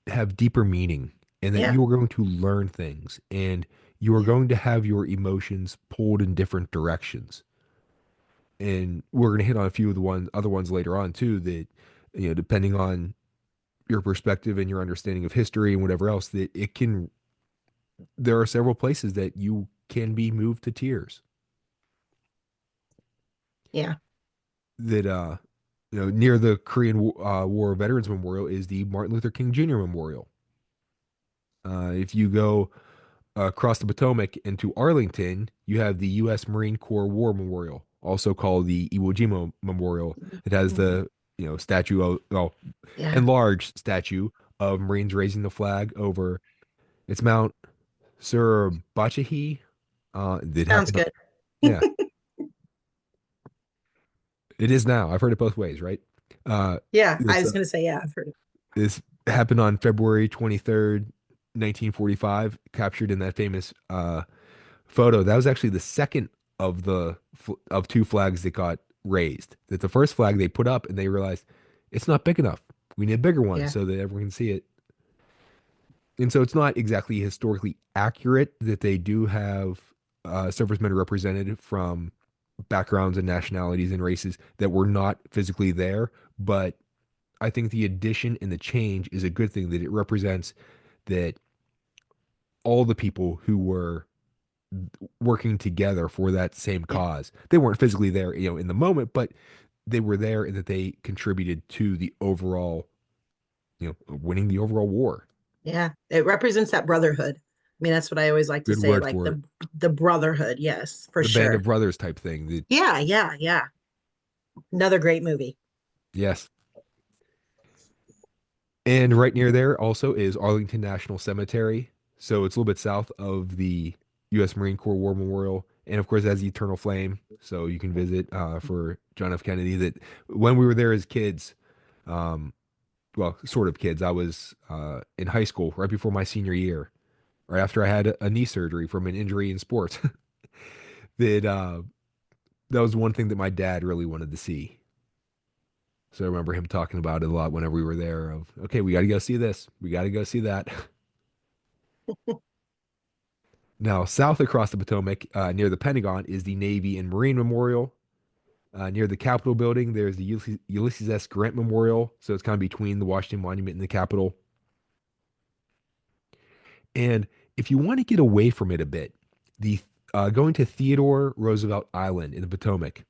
have deeper meaning, and that Yeah. you are going to learn things and you are Yeah. going to have your emotions pulled in different directions. And we're going to hit on a few of the other ones later on too, that depending on your perspective and your understanding of history and whatever else, that there are several places that you can be moved to tears. Yeah. That near the Korean War Veterans Memorial is the Martin Luther King Jr. Memorial. If you go across the Potomac into Arlington, you have the U.S. Marine Corps War Memorial, also called the Iwo Jima Memorial. It has Mhm. the statue of Yeah. enlarged statue of Marines raising the flag over. It's Mount Suribachi. It Sounds happened. good. Yeah, it is now. I've heard it both ways, right? Yeah, I It's was gonna say, yeah, I've heard it. this happened on February 23rd, 1945, captured in that famous photo. That was actually the second of of two flags that got raised. That the first flag they put up and they realized it's not big enough. We need a bigger one Yeah. so that everyone can see it. And so it's not exactly historically accurate that they do have servicemen represented from backgrounds and nationalities and races that were not physically there. But I think the addition and the change is a good thing, that it represents that all the people who were working together for that same Yeah. cause. They weren't physically there, in the moment, but they were there and that they contributed to the overall, winning the overall war. Yeah. It represents that brotherhood. I mean, that's what I always like to Good say, word like for it. the brotherhood. Yes, for The band of sure. brothers type thing. Yeah, yeah, yeah. Another great movie. Yes. And right near there also is Arlington National Cemetery. So it's a little bit south of the U.S. Marine Corps War Memorial. And of course, it has the Eternal Flame. So you can visit for John F. Kennedy. That when we were there as kids, um, well, sort of kids, I was in high school right before my senior year, right after I had a knee surgery from an injury in sports. that that was one thing that my dad really wanted to see. So I remember him talking about it a lot whenever we were there of, okay, we got to go see this. We got to go see that. Now, south across the Potomac, near the Pentagon, is the Navy and Marine Memorial. Near the Capitol building, there's the Ulysses S. Grant Memorial. So it's kind of between the Washington Monument and the Capitol. And if you want to get away from it a bit, the going to Theodore Roosevelt Island in the Potomac.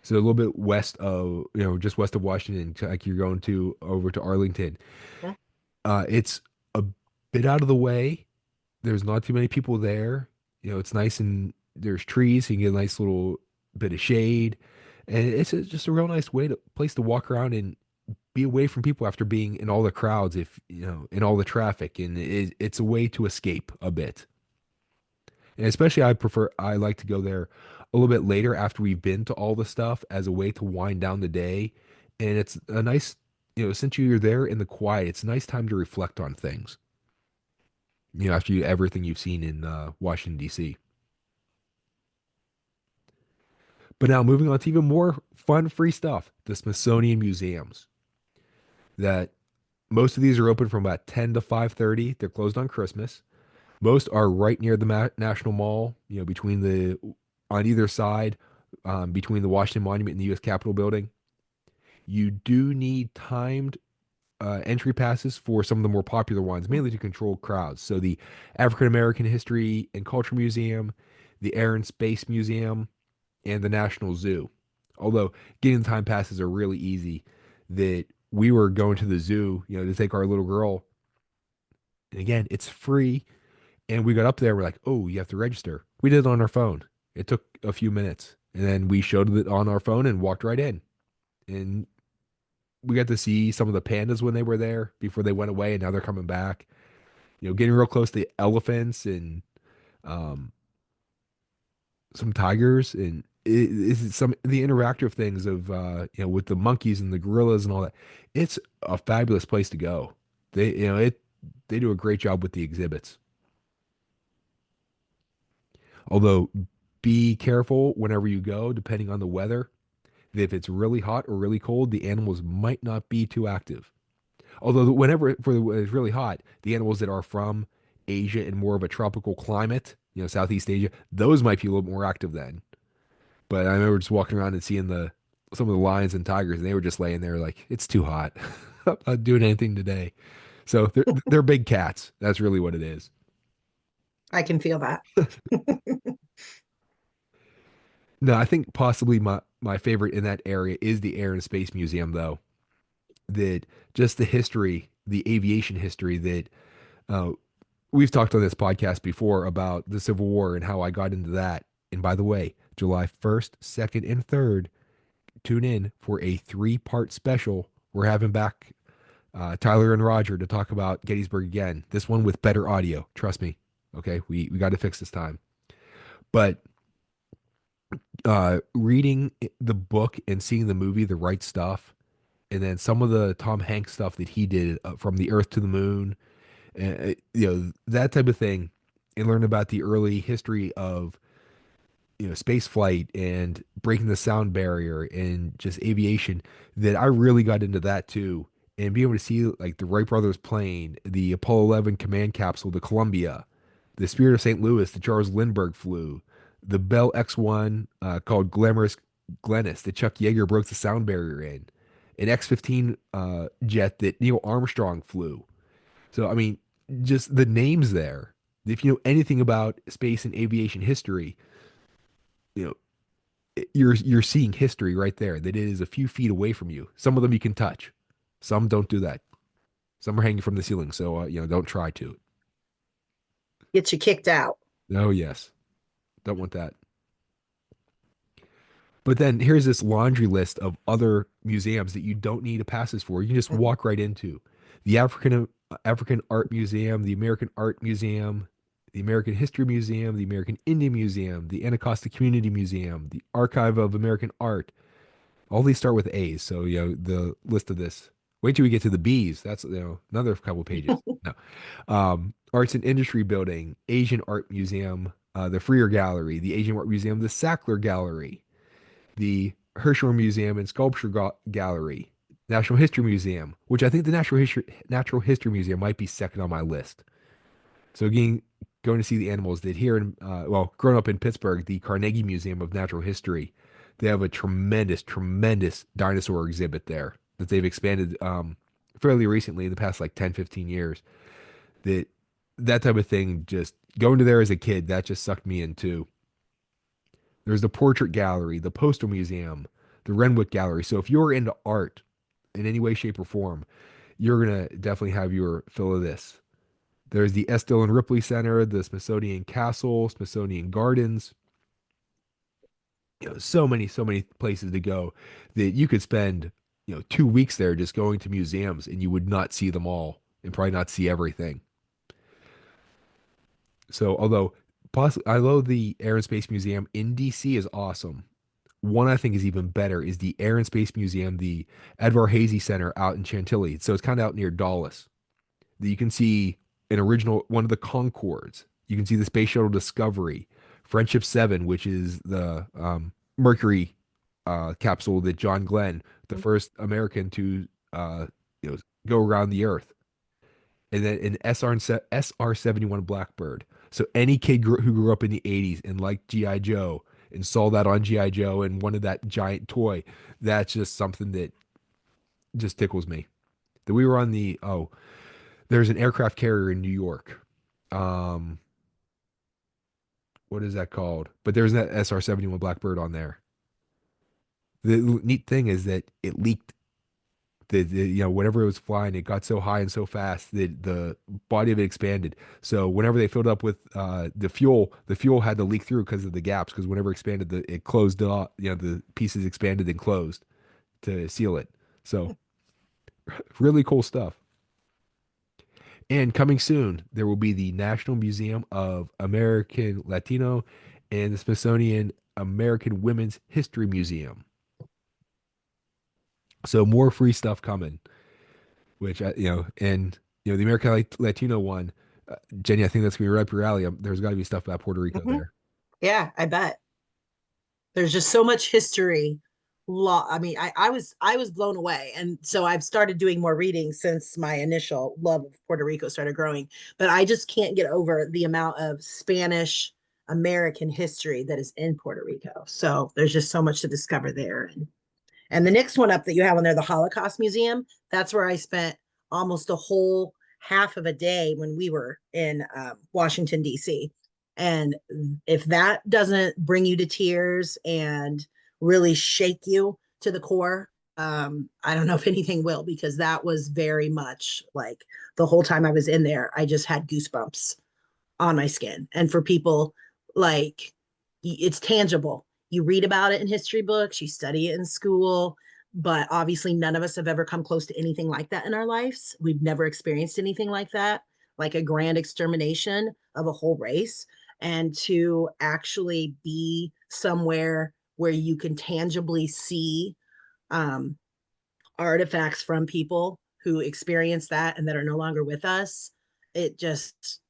So a little bit west of, just west of Washington, like you're going to over to Arlington. Yeah. It's a bit out of the way. There's not too many people there. It's nice and there's trees. So you can get a nice little bit of shade. And it's just a real nice place to walk around and be away from people after being in all the crowds, if, in all the traffic. And it's a way to escape a bit. And especially I like to go there a little bit later after we've been to all the stuff as a way to wind down the day. And it's a nice, since you're there in the quiet, it's a nice time to reflect on things, after everything you've seen in Washington, D.C. But now moving on to even more fun, free stuff, the Smithsonian museums. That most of these are open from about 10 to 5:30. They're closed on Christmas. Most are right near the National Mall, on either side, between the Washington Monument and the U.S. Capitol building. You do need timed entry passes for some of the more popular ones, mainly to control crowds. So the African American History and Culture Museum, the Air and Space Museum, and the National Zoo. Although getting the time passes are really easy. That we were going to the zoo, to take our little girl. And again, it's free. And we got up there, we're like, oh, you have to register. We did it on our phone. It took a few minutes. And then we showed it on our phone and walked right in. And we got to see some of the pandas when they were there before they went away, and now they're coming back. Getting real close to elephants and um, some tigers, and it's some of the interactive things of with the monkeys and the gorillas and all that. It's a fabulous place to go. They do a great job with the exhibits. Although be careful whenever you go, depending on the weather. If it's really hot or really cold, the animals might not be too active. Although when it's really hot, the animals that are from Asia and more of a tropical climate, Southeast Asia, those might be a little more active then. But I remember just walking around and seeing some of the lions and tigers, and they were just laying there like, it's too hot. I'm not doing anything today. So they're big cats. That's really what it is. I can feel that. No, I think possibly my favorite in that area is the Air and Space Museum, though. That just the history, the aviation history that uh, we've talked on this podcast before about the Civil War and how I got into that. And by the way, July 1st, 2nd, and 3rd, tune in for a 3-part special. We're having back Tyler and Roger to talk about Gettysburg again. This one with better audio. Trust me. Okay, we got to fix this time. But reading the book and seeing the movie, The Right Stuff, and then some of the Tom Hanks stuff that he did from the Earth to the Moon, that type of thing, and learn about the early history of space flight and breaking the sound barrier and just aviation, that I really got into that too. And being able to see like the Wright brothers plane, the Apollo 11 command capsule, the Columbia, the Spirit of St. Louis, the Charles Lindbergh flew, the Bell X-1 called Glamorous Glennis that Chuck Yeager broke the sound barrier in, an X-15 jet that Neil Armstrong flew. So I mean, just the names there. If you know anything about space and aviation history, you know you're seeing history right there. That it is a few feet away from you. Some of them you can touch. Some don't do that. Some are hanging from the ceiling. So don't try to. Get you kicked out. Oh yes, don't want that. But then here's this laundry list of other museums that you don't need a passes for. You can just walk right into the African Art Museum, the American Art Museum, the American History Museum, the American Indian Museum, the Anacostia Community Museum, the Archive of American Art. All these start with A's. So, the list of this. Wait till we get to the B's. That's, another couple pages. No. Arts and Industry Building, Asian Art Museum, the Freer Gallery, the Asian Art Museum, the Sackler Gallery, the Hirshhorn Museum and Sculpture Gallery, National History Museum, which I think the Natural History Museum might be second on my list. So again, going to see the animals that here in growing up in Pittsburgh, the Carnegie Museum of Natural History, they have a tremendous dinosaur exhibit there that they've expanded fairly recently in the past like 10, 15 years. That type of thing, just going to there as a kid, that just sucked me in too. There's the Portrait Gallery, the Postal Museum, the Renwick Gallery. So if you're into art in any way, shape, or form, you're going to definitely have your fill of this. There's the S. Dillon Ripley Center, the Smithsonian Castle, Smithsonian Gardens. So many places to go that you could spend, 2 weeks there just going to museums and you would not see them all and probably not see everything. So although I love the Air and Space Museum in DC is awesome. One I think is even better is the Air and Space Museum, the Edvar Hazy Center out in Chantilly. So it's kind of out near Dulles. That you can see one of the Concords. You can see the Space Shuttle Discovery, Friendship 7, which is the Mercury capsule that John Glenn, the first American to go around the Earth, and then an SR-71 Blackbird. So any kid who grew up in the 80s and liked G.I. Joe and saw that on G.I. Joe and wanted that giant toy, that's just something that just tickles me. That we were on there's an aircraft carrier in New York. What is that called? But there's that SR-71 Blackbird on there. The neat thing is that it leaked. Whenever it was flying, it got so high and so fast that the body of it expanded. So whenever they filled up with the fuel had to leak through because of the gaps. Because whenever it expanded, it closed off. The pieces expanded and closed to seal it. So really cool stuff. And coming soon, there will be the National Museum of American Latino and the Smithsonian American Women's History Museum. So more free stuff coming, which the American Latino one, Jenny, I think that's gonna be right up your alley. There's got to be stuff about Puerto Rico there. Yeah, I bet. There's just so much history. I mean, I was blown away, and so I've started doing more reading since my initial love of Puerto Rico started growing. But I just can't get over the amount of Spanish American history that is in Puerto Rico. So there's just so much to discover there. And the next one up that you have on there, the Holocaust Museum, that's where I spent almost a whole half of a day when we were in Washington, D.C. And if that doesn't bring you to tears and really shake you to the core, I don't know if anything will, because that was very much like the whole time I was in there, I just had goosebumps on my skin. And for people, like, it's tangible. You read about it in history books, you study it in school, but obviously none of us have ever come close to anything like that in our lives. We've never experienced anything like that, like a grand extermination of a whole race. And to actually be somewhere where you can tangibly see um, artifacts from people who experienced that and that are no longer with us, it just,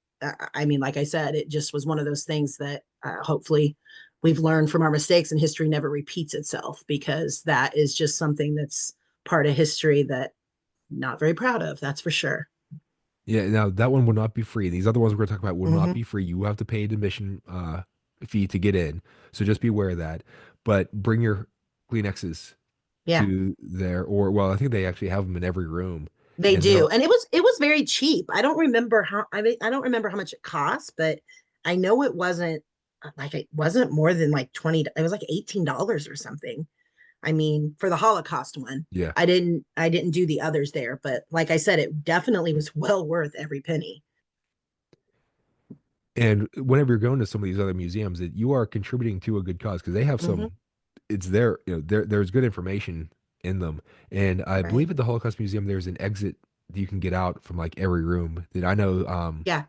I mean, like I said, it just was one of those things that hopefully we've learned from our mistakes and history never repeats itself, because that is just something that's part of history that not very proud of, that's for sure. Yeah, now that one will not be free. These other ones we're going to talk about will not Hmm. be free. You have to pay an admission fee to get in. So just be aware of that. But bring your Kleenexes Yeah, to there, or well, I think they actually have them in every room, they and do. they'll And it was very cheap. I don't remember how, I mean, I don't remember how much it cost, but I know it wasn't like, it wasn't more than like 20, it was like $18 or something. I mean, for the Holocaust one. yeah. I didn't do the others there, but like I said, it definitely was well worth every penny. And whenever you're going to some of these other museums, that you are contributing to a good cause because they have Hmm. some. It's there, there's good information in them. And I Right. believe at the Holocaust Museum there's an exit that you can get out from like every room that I know. Yeah.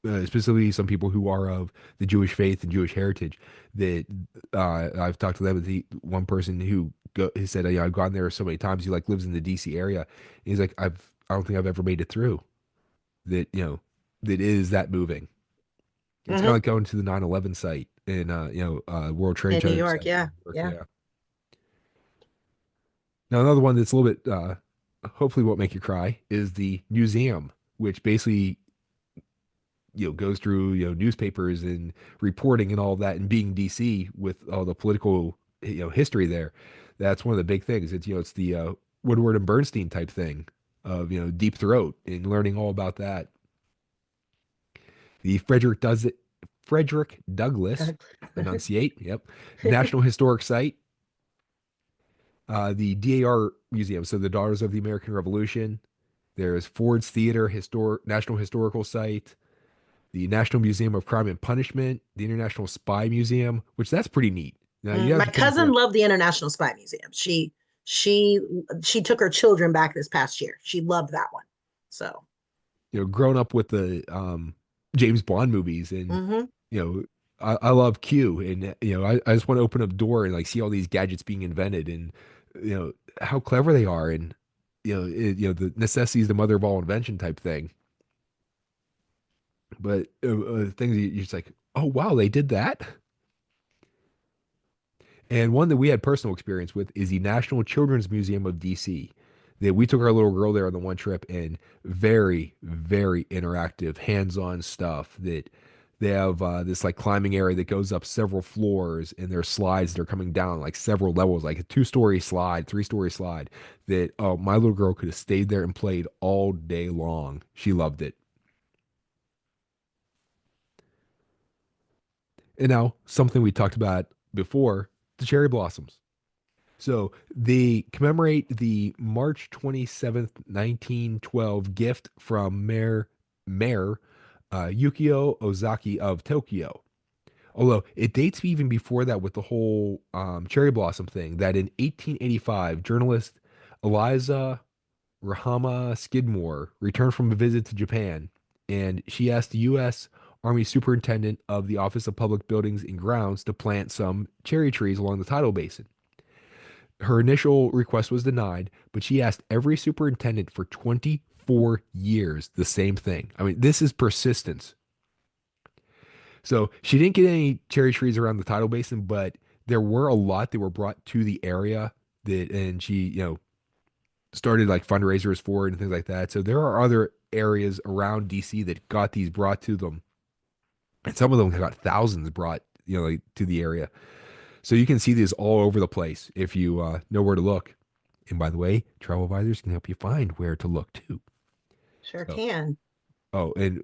Specifically some people who are of the Jewish faith and Jewish heritage that I've talked to them. The one person he said, yeah, I've gone there so many times. He like lives in the DC area. And he's like, I don't think I've ever made it through that, that is that moving. It's kind of Hmm. like going to the 9/11 site in, World Trade In New Center York. site in Yeah. New York. Yeah. Yeah. Now, another one that's a little bit, hopefully won't make you cry is the museum, which basically goes through newspapers and reporting and all that, and being DC with all the political history there. That's one of the big things. It's the Woodward and Bernstein type thing of Deep Throat and learning all about that. The Frederick Douglass, enunciate, yep, National Historic Site. The DAR Museum, so the Daughters of the American Revolution. There's Ford's Theater, National Historical Site, the National Museum of Crime and Punishment, the International Spy Museum, which that's pretty neat. Now you have My to pay for cousin that. loved the International Spy Museum. She she took her children back this past year. She loved that one. So, Grown up with the James Bond movies, and hmm. you know, I love Q, and I just want to open up a door and like see all these gadgets being invented, and how clever they are, and the necessity is the mother of all invention type thing. But things you're just like, oh wow, they did that. And one that we had personal experience with is the National Children's Museum of DC. That we took our little girl there on the one trip, and very, very interactive, hands-on stuff. That they have this like climbing area that goes up several floors, and there are slides that are coming down like several levels, like a two-story slide, three-story slide. That my little girl could have stayed there and played all day long. She loved it. And now something we talked about before, the cherry blossoms. So they commemorate the March 27th, 1912 gift from Mayor Yukio Ozaki of Tokyo. Although it dates even before that with the whole cherry blossom thing, that in 1885, journalist Eliza Rahama Skidmore returned from a visit to Japan, and she asked the U.S. Army Superintendent of the Office of Public Buildings and Grounds to plant some cherry trees along the tidal basin. Her initial request was denied, but she asked every superintendent for 24 years the same thing. I mean, this is persistence. So she didn't get any cherry trees around the tidal basin, but there were a lot that were brought to the area and she, started like fundraisers for it and things like that. So there are other areas around DC that got these brought to them. And some of them got thousands brought, like to the area. So you can see these all over the place if you know where to look. And by the way, travel advisors can help you find where to look too. Sure So, can.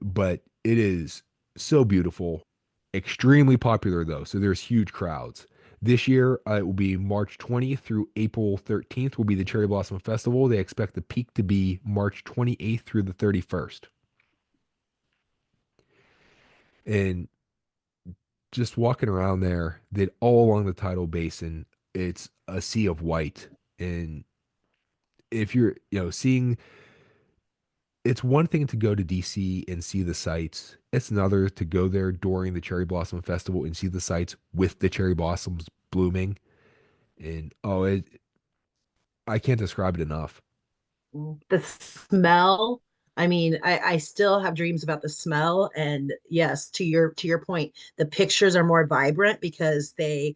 but it is so beautiful, extremely popular though. So there's huge crowds. This year, it will be March 20th through April 13th will be the Cherry Blossom Festival. They expect the peak to be March 28th through the 31st. And just walking around there, that all along the tidal basin, it's a sea of white. And if you're, seeing, it's one thing to go to DC and see the sights. It's another to go there during the Cherry Blossom Festival and see the sights with the cherry blossoms blooming. And I can't describe it enough. The smell. I mean, I still have dreams about the smell. And yes, to your point, the pictures are more vibrant because they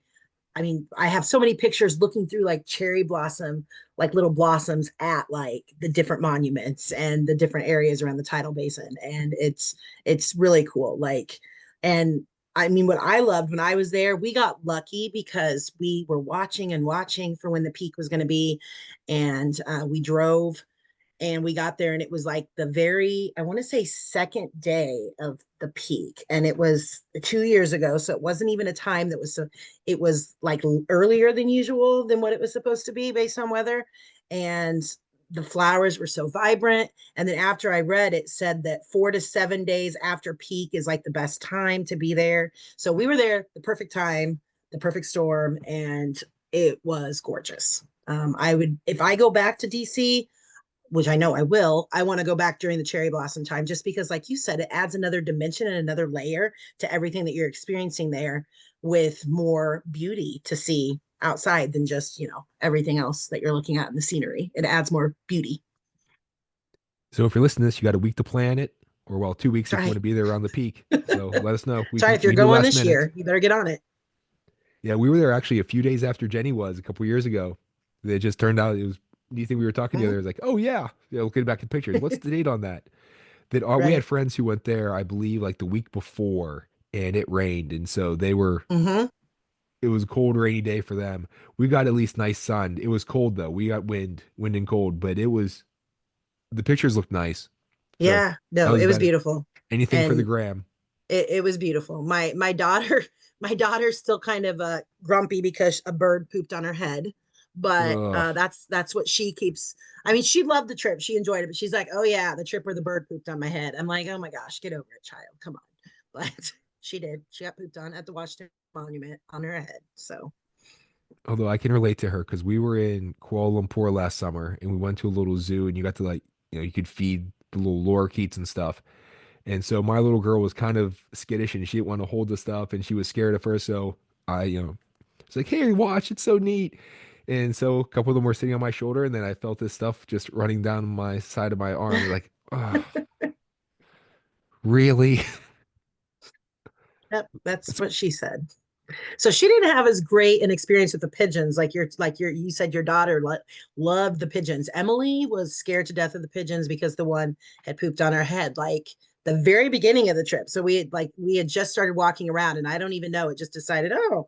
I mean, I have so many pictures looking through like cherry blossom, like little blossoms at like the different monuments and the different areas around the tidal basin. And it's really cool. Like, and I mean, what I loved when I was there, we got lucky because we were watching and watching for when the peak was going to be. And we drove and we got there and it was like the very I want to say second day of the peak, and it was 2 years ago, so it wasn't even a time that was so it was like earlier than usual than what it was supposed to be based on weather. And the flowers were so vibrant, and then after I read it said that 4 to 7 days after peak is like the best time to be there, so we were there the perfect time, the perfect storm, and it was gorgeous. I would, if I go back to DC, which I know I will, I want to go back during the cherry blossom time just because, like you said, it adds another dimension and another layer to everything that you're experiencing there with more beauty to see outside than just, everything else that you're looking at in the scenery. It adds more beauty. So if you're listening to this, you got a week to plan it, or well, 2 weeks if you want Try, to be there around the peak. So let us know. We try can if we you're can do going last this minute. year, you better get on it. Yeah, we were there actually a few days after Jenny was a couple years ago. It just turned out it was. Do you think we were talking to the Mhm. other? It was like, oh yeah, looking back at pictures. What's the date on that? That we had Right. friends who went there, I believe, like the week before, and it rained, and so they were. Mm-hmm. It was a cold, rainy day for them. We got at least nice sun. It was cold though. We got wind and cold, but it was the pictures looked nice. So Yeah, that no, was it was about it. beautiful. Anything for the And gram. it was beautiful. My daughter, my daughter's still kind of grumpy because a bird pooped on her head, but Ugh. that's what she keeps. I mean, she loved the trip, she enjoyed it, but she's like, oh yeah, the trip where the bird pooped on my head. I'm like, oh my gosh, get over it, child, come on. But she did. She got pooped on at the Washington Monument on her head. So Although I can relate to her because we were in Kuala Lumpur last summer and we went to a little zoo and you got to like, you could feed the little lorikeets and stuff. And so my little girl was kind of skittish and she didn't want to hold the stuff and she was scared at first. So I, it's like, hey, watch, it's so neat. And so a couple of them were sitting on my shoulder and then I felt this stuff just running down my side of my arm. Like, oh, really? yep, that's It's, what she said. So she didn't have as great an experience with the pigeons you said your daughter loved the pigeons. Emily was scared to death of the pigeons because the one had pooped on her head like the very beginning of the trip. So we had just started walking around and I don't even know, it just decided, oh,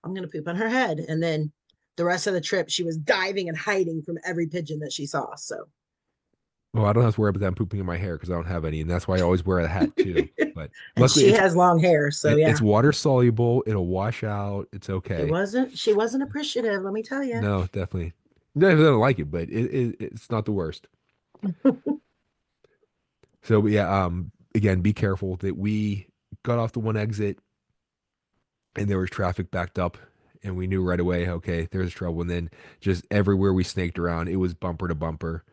I'm going to poop on her head, and then the rest of the trip she was diving and hiding from every pigeon that she saw. So well, I don't have to worry about them pooping in my hair because I don't have any. And that's why I always wear a hat too. But and luckily she has long hair, so it's yeah. water soluble. It'll wash out. It's okay. She wasn't appreciative, let me tell you. No, definitely. No, I don't like it, but it's not the worst. So yeah, again, be careful that we got off the one exit and there was traffic backed up and we knew right away, okay, there's trouble. And then just everywhere we snaked around, it was bumper to bumper.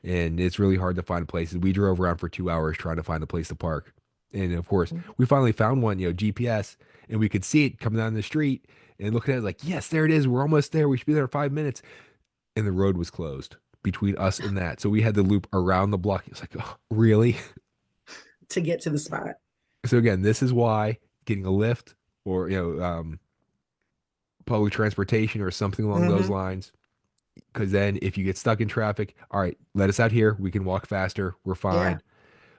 And it's really hard to find places. We drove around for 2 hours trying to find a place to park. And of course, we finally found one, GPS, and we could see it coming down the street and looking at it like, yes, there it is. We're almost there. We should be there in 5 minutes. And the road was closed between us and that. So we had to loop around the block. It's like, oh, really? To get to the spot. So again, this is why getting a lift or public transportation or something along those Mm-hmm. lines. Because then if you get stuck in traffic, all right, let us out here. We can walk faster. We're Yeah. fine.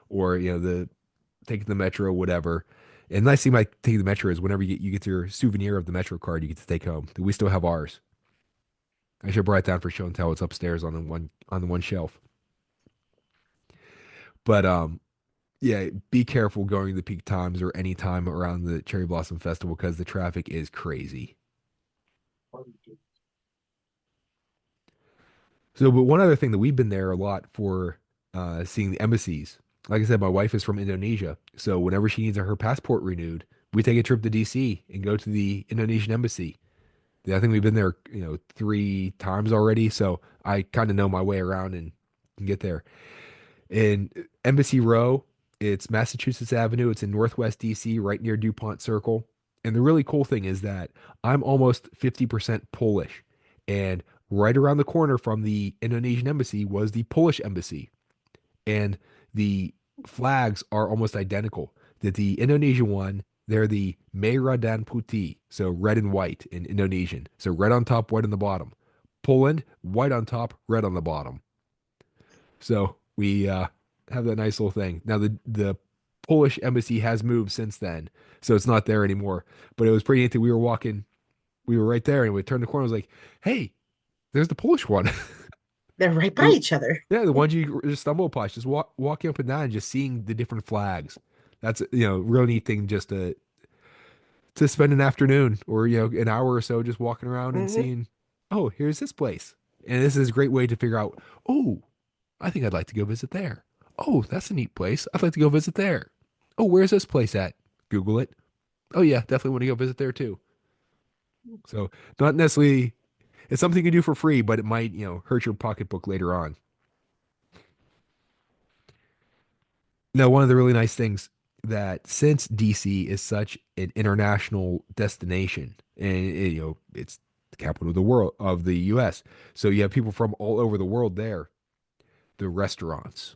Or the taking the metro, whatever. And nice thing about taking the metro is whenever you get your souvenir of the metro card, you get to take home. We still have ours. I should write down for show and tell. It's upstairs on the one shelf. But yeah, be careful going the peak times or any time around the Cherry Blossom Festival because the traffic is crazy. So, but one other thing that we've been there a lot for seeing the embassies. Like I said, my wife is from Indonesia, so whenever she needs her passport renewed, we take a trip to DC and go to the Indonesian embassy. Yeah, I think we've been there, 3 times already, so I kind of know my way around and can get there. In Embassy Row, it's Massachusetts Avenue. It's in Northwest DC, right near DuPont Circle. And the really cool thing is that I'm almost 50% Polish. And right around the corner from the Indonesian embassy was the Polish embassy. And the flags are almost identical. That the Indonesian one, they're the Merah dan Putih, so red and white in Indonesian. So red on top, white on the bottom. Poland, white on top, red on the bottom. So we have that nice little thing. Now the Polish embassy has moved since then, so it's not there anymore. But it was pretty neat that we were walking, we were right there, and we turned the corner. I was like, "Hey, there's the Polish one." They're right by The- each other. yeah, the ones you just stumble upon, just walking up and down, and just seeing the different flags. That's real neat thing just to spend an afternoon or an hour or so just walking around and Hmm. seeing. Oh, here's this place, and this is a great way to figure out. Oh, I think I'd like to go visit there. Oh, that's a neat place. I'd like to go visit there. Oh, where's this place at? Google it. Oh yeah, definitely want to go visit there too. So not necessarily it's something you can do for free, but it might, hurt your pocketbook later on. Now, one of the really nice things that since DC is such an international destination, and it's the capital of the world of the US, so you have people from all over the world there. The restaurants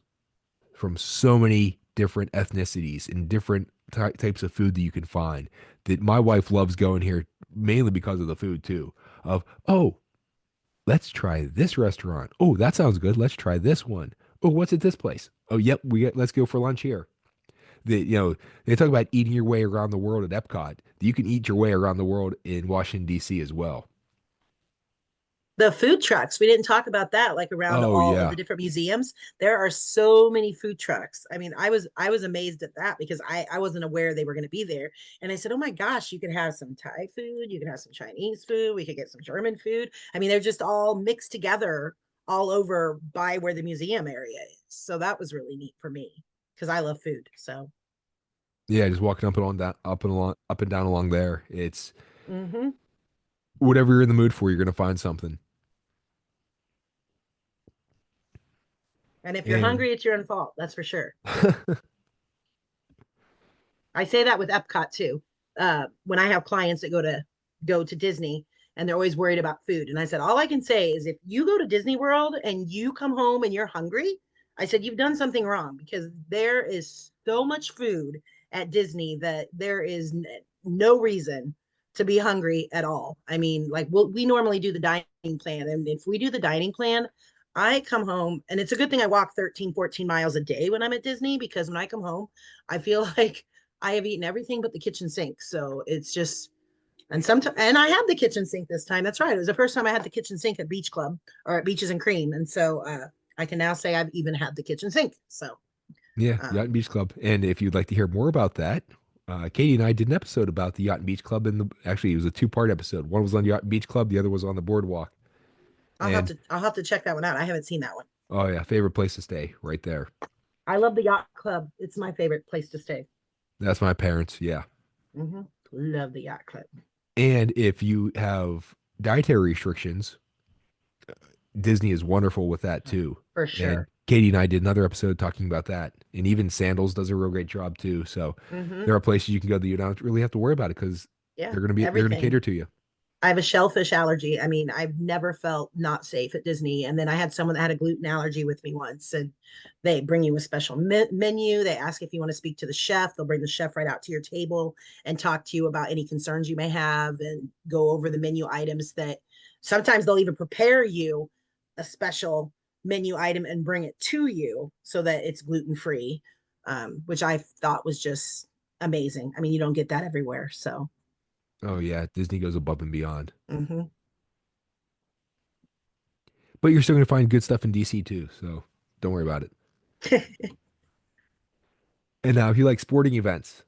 from so many different ethnicities and different types of food that you can find. That my wife loves going here mainly because of the food too. Of let's try this restaurant. Oh, that sounds good. Let's try this one. Oh, what's at this place? Oh, yep, let's go for lunch here. They talk about eating your way around the world at Epcot. You can eat your way around the world in Washington D.C. as well. The food trucks, we didn't talk about that, like around Oh all of the yeah, different museums. There are so many food trucks. I mean, I was amazed at that because I wasn't aware they were going to be there. And I said, oh my gosh, you could have some Thai food, you could have some Chinese food, we could get some German food. I mean, they're just all mixed together all over by where the museum area is. So that was really neat for me because I love food. So yeah. Just walking up and on down, up and down along there. It's hmm. whatever you're in the mood for, you're gonna find something. And if you're And hungry, it's your own fault. That's for sure. I say that with Epcot too. When I have clients that go to Disney and they're always worried about food, and I said all I can say is if you go to Disney World and you come home and you're hungry, I said you've done something wrong because there is so much food at Disney that there is no reason to be hungry at all. I mean, like we normally do the dining plan, and if we do the dining plan, I come home and it's a good thing I walk 13, 14 miles a day when I'm at Disney because when I come home, I feel like I have eaten everything but the kitchen sink. So it's just, and sometimes, and I had the kitchen sink this time. That's right. It was the first time I had the kitchen sink at Beach Club or at Beaches and Cream. And so I can now say I've even had the kitchen sink. So, yeah, Yacht um, and Beach Club. And if you'd like to hear more about that, Katie and I did an episode about the Yacht and Beach Club. And actually, it was a two-part episode. One was on the Yacht and Beach Club, the other was on the boardwalk. And I'll have to check that one out. I haven't seen that one. oh yeah, favorite place to stay right there. I love the yacht club. It's my favorite place to stay. That's my parents. Yeah. Hmm. Love the yacht club. And if you have dietary restrictions, Disney is wonderful with that too. For And sure. Katie and I did another episode talking about that. And even Sandals does a real great job too. So Hmm. there are places you can go that you don't really have to worry about it because Yeah. they're gonna Everything. cater to you. I have a shellfish allergy. I mean, I've never felt not safe at Disney. And then I had someone that had a gluten allergy with me once, and they bring you a special menu. They ask if you want to speak to the chef. They'll bring the chef right out to your table and talk to you about any concerns you may have and go over the menu items that sometimes they'll even prepare you a special menu item and bring it to you so that it's gluten free, which I thought was just amazing. I mean, you don't get that everywhere. So, Oh yeah, Disney goes above and beyond. mhm. But you're still gonna find good stuff in DC too. So don't worry about it. And now if you like sporting events,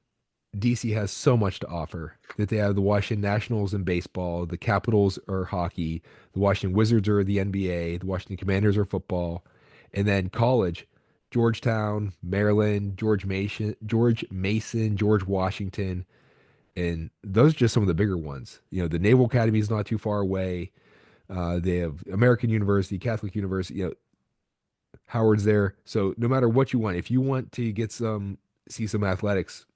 DC has so much to offer that they have the Washington Nationals in baseball, the Capitals are hockey, the Washington Wizards are the NBA, the Washington Commanders are football, and then college, Georgetown, Maryland, George Washington, and those are just some of the bigger ones. The Naval Academy is not too far away. They have American University, Catholic University, Howard's there. So no matter what you want, if you want to see some athletics,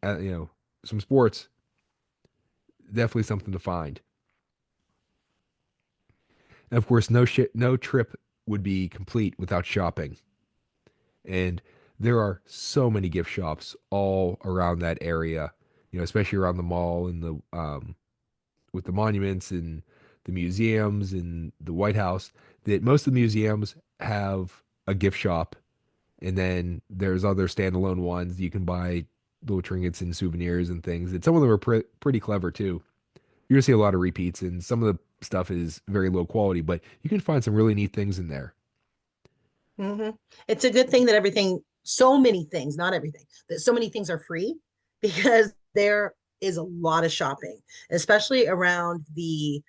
uh, you know, some sports, definitely something to find. And of course, no trip would be complete without shopping. And there are so many gift shops all around that area, especially around the mall and the with the monuments and the museums and the White House, that most of the museums have a gift shop, and then there's other standalone ones you can buy little trinkets and souvenirs and things. And some of them are pretty clever too. You're gonna see a lot of repeats, and some of the stuff is very low quality, but you can find some really neat things in there. Hmm. It's a good thing that so many things, not everything, that so many things are free because there is a lot of shopping, especially around the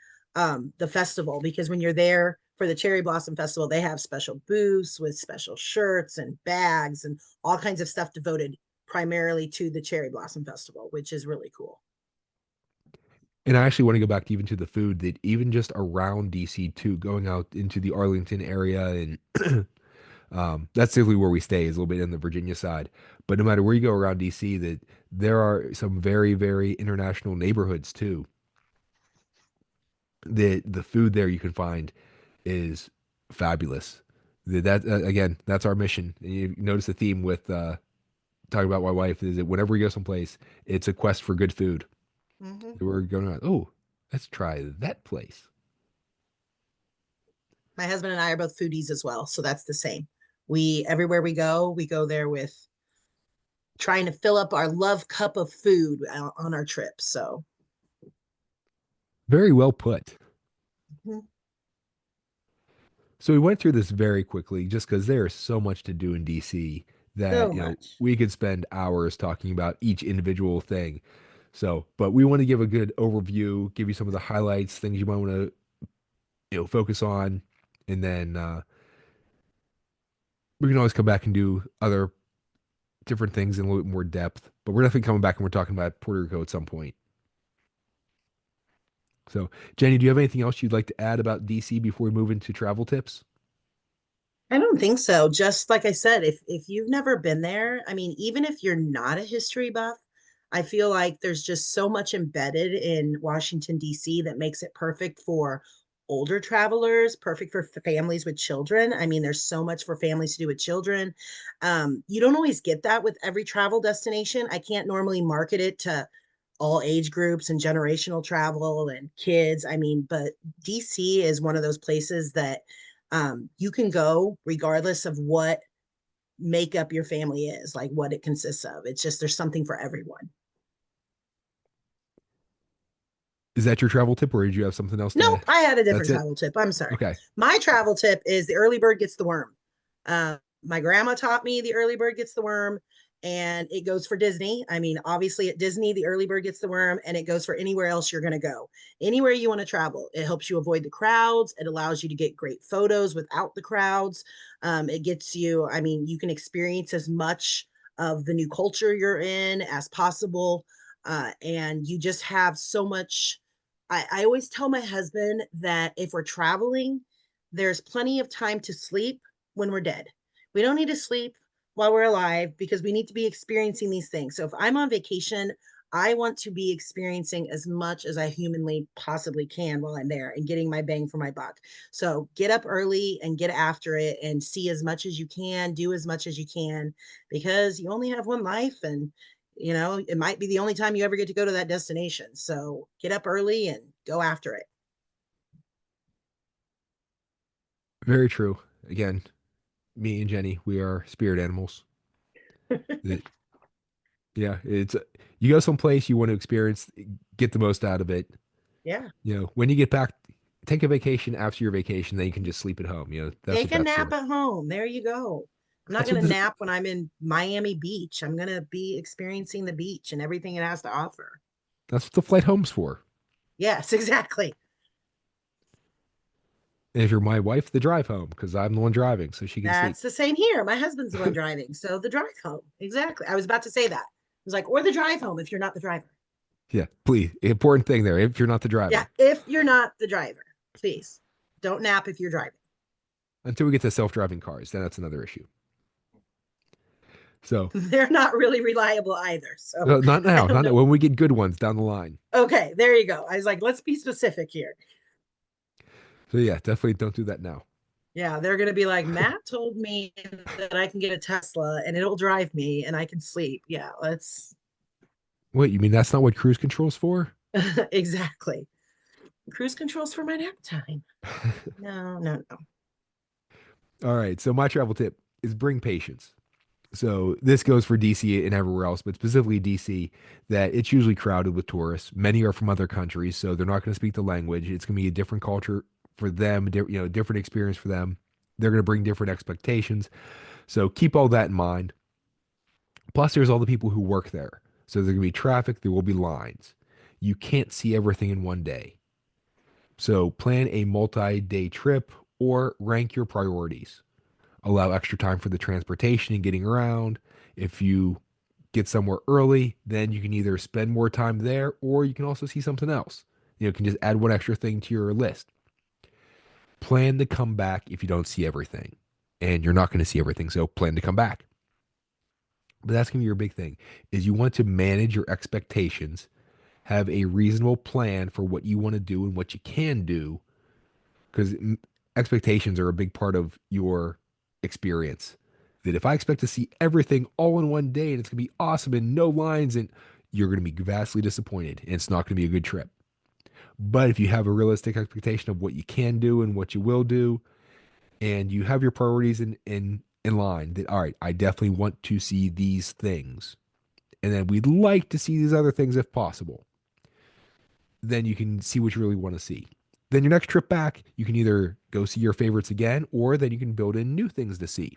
festival. Because when you're there for the Cherry Blossom Festival, they have special booths with special shirts and bags and all kinds of stuff devoted primarily to the Cherry Blossom Festival, which is really cool. And I actually want to go back to even to the food, that even just around DC too, going out into the Arlington area, and that's typically where we stay, is a little bit in the Virginia side. But no matter where you go around DC, that there are some very, very international neighborhoods too. The food there you can find is fabulous. That again, that's our mission. And you notice the theme with talking about my wife is that whenever we go someplace, it's a quest for good food. Hmm. We're going around, oh, let's try that place. My husband and I are both foodies as well, so that's the same. We everywhere we go there with trying to fill up our love cup of food on our trips. So, Very well put. mhm, So we went through this very quickly just because there is so much to do in DC that, so much. we could spend hours talking about each individual thing. So, but we want to give a good overview, give you some of the highlights, things you might want to, focus on, and then we can always come back and do other different things in a little bit more depth. But we're definitely coming back and we're talking about Puerto Rico at some point. So, Jenny, do you have anything else you'd like to add about DC before we move into travel tips? I don't think so. Just like I said, if you've never been there, I mean, even if you're not a history buff, I feel like there's just so much embedded in Washington, D.C. that makes it perfect for older travelers, perfect for families with children. I mean, there's so much for families to do with children. You don't always get that with every travel destination. I can't normally market it to all age groups and generational travel and kids. I mean, but DC is one of those places that you can go regardless of what makeup your family is, like what it consists of. It's just there's something for everyone. Is that your travel tip, or did you have something else to? Nope, I had a That's different it. travel tip. I'm sorry. Okay. My travel tip is the early bird gets the worm. My grandma taught me the early bird gets the worm, and it goes for Disney. I mean, obviously at Disney, the early bird gets the worm, and it goes for anywhere else you're going to go. Anywhere you want to travel, it helps you avoid the crowds. It allows you to get great photos without the crowds. It gets you, I mean, you can experience as much of the new culture you're in as possible. And you just have so much. I always tell my husband that if we're traveling, there's plenty of time to sleep when we're dead. We don't need to sleep while we're alive because we need to be experiencing these things. So if I'm on vacation, I want to be experiencing as much as I humanly possibly can while I'm there and getting my bang for my buck. So get up early and get after it and see as much as you can, do as much as you can, because you only have one life, and it might be the only time you ever get to go to that destination. So get up early and go after it. Very true. Again, me and Jenny, we are spirit animals. That Yeah, it's you go someplace you want to experience, get the most out of it. Yeah. When you get back, take a vacation after your vacation, then you can just sleep at home. That's what Take a that's nap for. at home. There you go. I'm not That's going what to this, nap when I'm in Miami Beach. I'm going to be experiencing the beach and everything it has to offer. that's what the flight home's for. Yes, exactly. And if you're my wife, the drive home, because I'm the one driving, so she can sleep. That's the same here. My husband's the one driving. So the drive home. Exactly. I was about to say that. I was like, or the drive home if you're not the driver. Yeah, please. Important thing there. If you're not the Yeah. driver, If you're not the driver, please don't nap if you're driving. until we get to self-driving cars, then that's another issue. So, They're not really reliable either. So not I now, don't not now. know. When we get good ones down the line. Okay, there you go. I was like, let's be specific here. So yeah, definitely don't do that now. Yeah, they're going to be like, Matt told me that I can get a Tesla and it'll drive me and I can sleep. Yeah, let's Wait, you mean that's not what cruise control's for? exactly. Cruise controls for my nap time. No, no, no. All right. So my travel tip is bring patience. So this goes for DC and everywhere else, but specifically DC, that it's usually crowded with tourists. Many are from other countries, so they're not going to speak the language. It's going to be a different culture for them, different experience for them. They're going to bring different expectations. So keep all that in mind. Plus, there's all the people who work there. So there's going to be traffic, there will be lines. You can't see everything in one day. So plan a multi-day trip or rank your priorities. Allow extra time for the transportation and getting around. If you get somewhere early, then you can either spend more time there or you can also see something else. You can just add one extra thing to your list. Plan to come back if you don't see everything. And you're not going to see everything, so plan to come back. But that's going to be your big thing is you want to manage your expectations, have a reasonable plan for what you want to do and what you can do because expectations are a big part of your experience. That if I expect to see everything all in one day and it's going to be awesome and no lines, and you're going to be vastly disappointed and it's not going to be a good trip. But if you have a realistic expectation of what you can do and what you will do, and you have your priorities in line, that all right, I definitely want to see these things, and then we'd like to see these other things if possible, then you can see what you really want to see. Then your next trip back, you can either go see your favorites again, or then you can build in new things to see.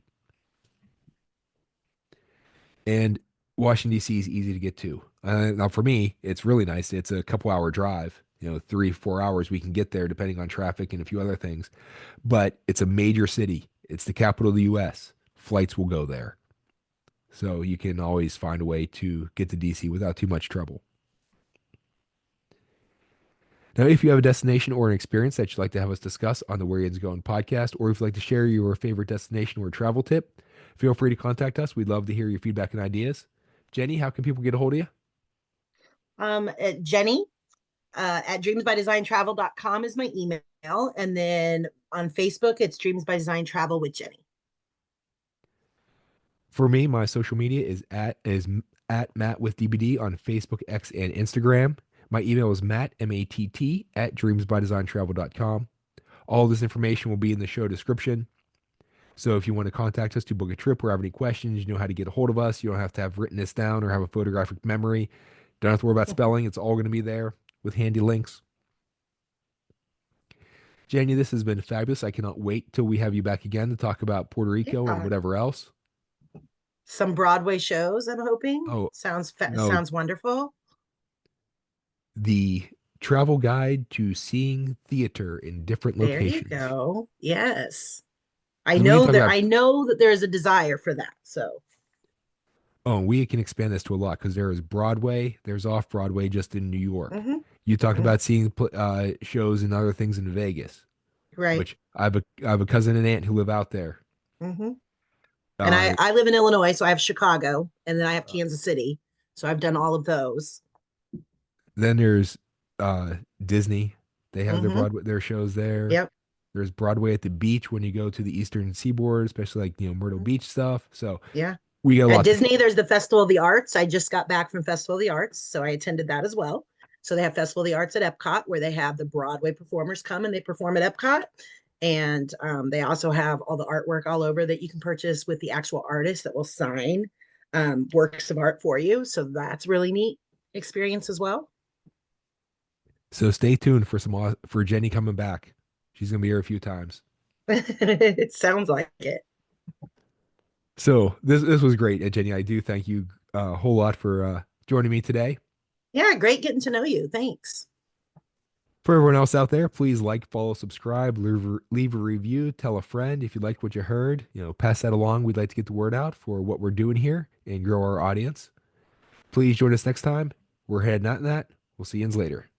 And Washington D.C. is easy to get to. Now for me, it's really nice. It's a couple hour drive. 3-4 hours we can get there depending on traffic and a few other things. But it's a major city. It's the capital of the U.S. Flights will go there, so you can always find a way to get to D.C. without too much trouble. Now, if you have a destination or an experience that you'd like to have us discuss on the Where Yinz Goin podcast, or if you'd like to share your favorite destination or travel tip, feel free to contact us. We'd love to hear your feedback and ideas. Jenny, how can people get a hold of you? Jenny at dreamsbydesign.travel.com is my email. And then on Facebook, it's Dreams by Design Travel with Jenny. For me, my social media is at Matt with DBD on Facebook, X, and Instagram. My email is matt, M-A-T-T, at dreamsbydesigntravel.com. All this information will be in the show description. So if you want to contact us to book a trip or have any questions, you know how to get a hold of us. You don't have to have written this down or have a photographic memory. Don't have to worry about spelling. It's all going to be there with handy links. Jenny, this has been fabulous. I cannot wait till we have you back again to talk about Puerto Rico and Yeah. whatever else. Some Broadway shows, I'm hoping. Oh, no, Sounds wonderful. the travel guide to seeing theater in different There you locations. go. Yes. Because we can talk about, I know that there is a desire for that. So oh, we can expand this to a lot because there is Broadway, there's off Broadway just in New York. mhm, You talked mhm, about seeing shows and other things in Vegas, right. which I have a cousin and aunt who live out there. hmm And Uh, I live in Illinois, so I have Chicago and then I have Kansas City. So I've done all of those. then there's uh, Disney. They have hmm their shows there. Yep. There's Broadway at the beach when you go to the Eastern Seaboard, especially like Myrtle mhm, Beach stuff. So Yeah. we got a At lot to Disney, there's the Festival of the Arts. I just got back from Festival of the Arts, so I attended that as well. So they have Festival of the Arts at Epcot, where they have the Broadway performers come and they perform at Epcot. And they also have all the artwork all over that you can purchase with the actual artist that will sign works of art for you. So that's really neat experience as well. So stay tuned for for Jenny coming back. She's gonna be here a few times. It sounds like it. So this was great, Jenny. I do thank you a whole lot for joining me today. Yeah, great getting to know you. Thanks. For everyone else out there, please like, follow, subscribe, leave a review, tell a friend if you liked what you heard. Pass that along. We'd like to get the word out for what we're doing here and grow our audience. Please join us next time. We're heading out in that. We'll see you later.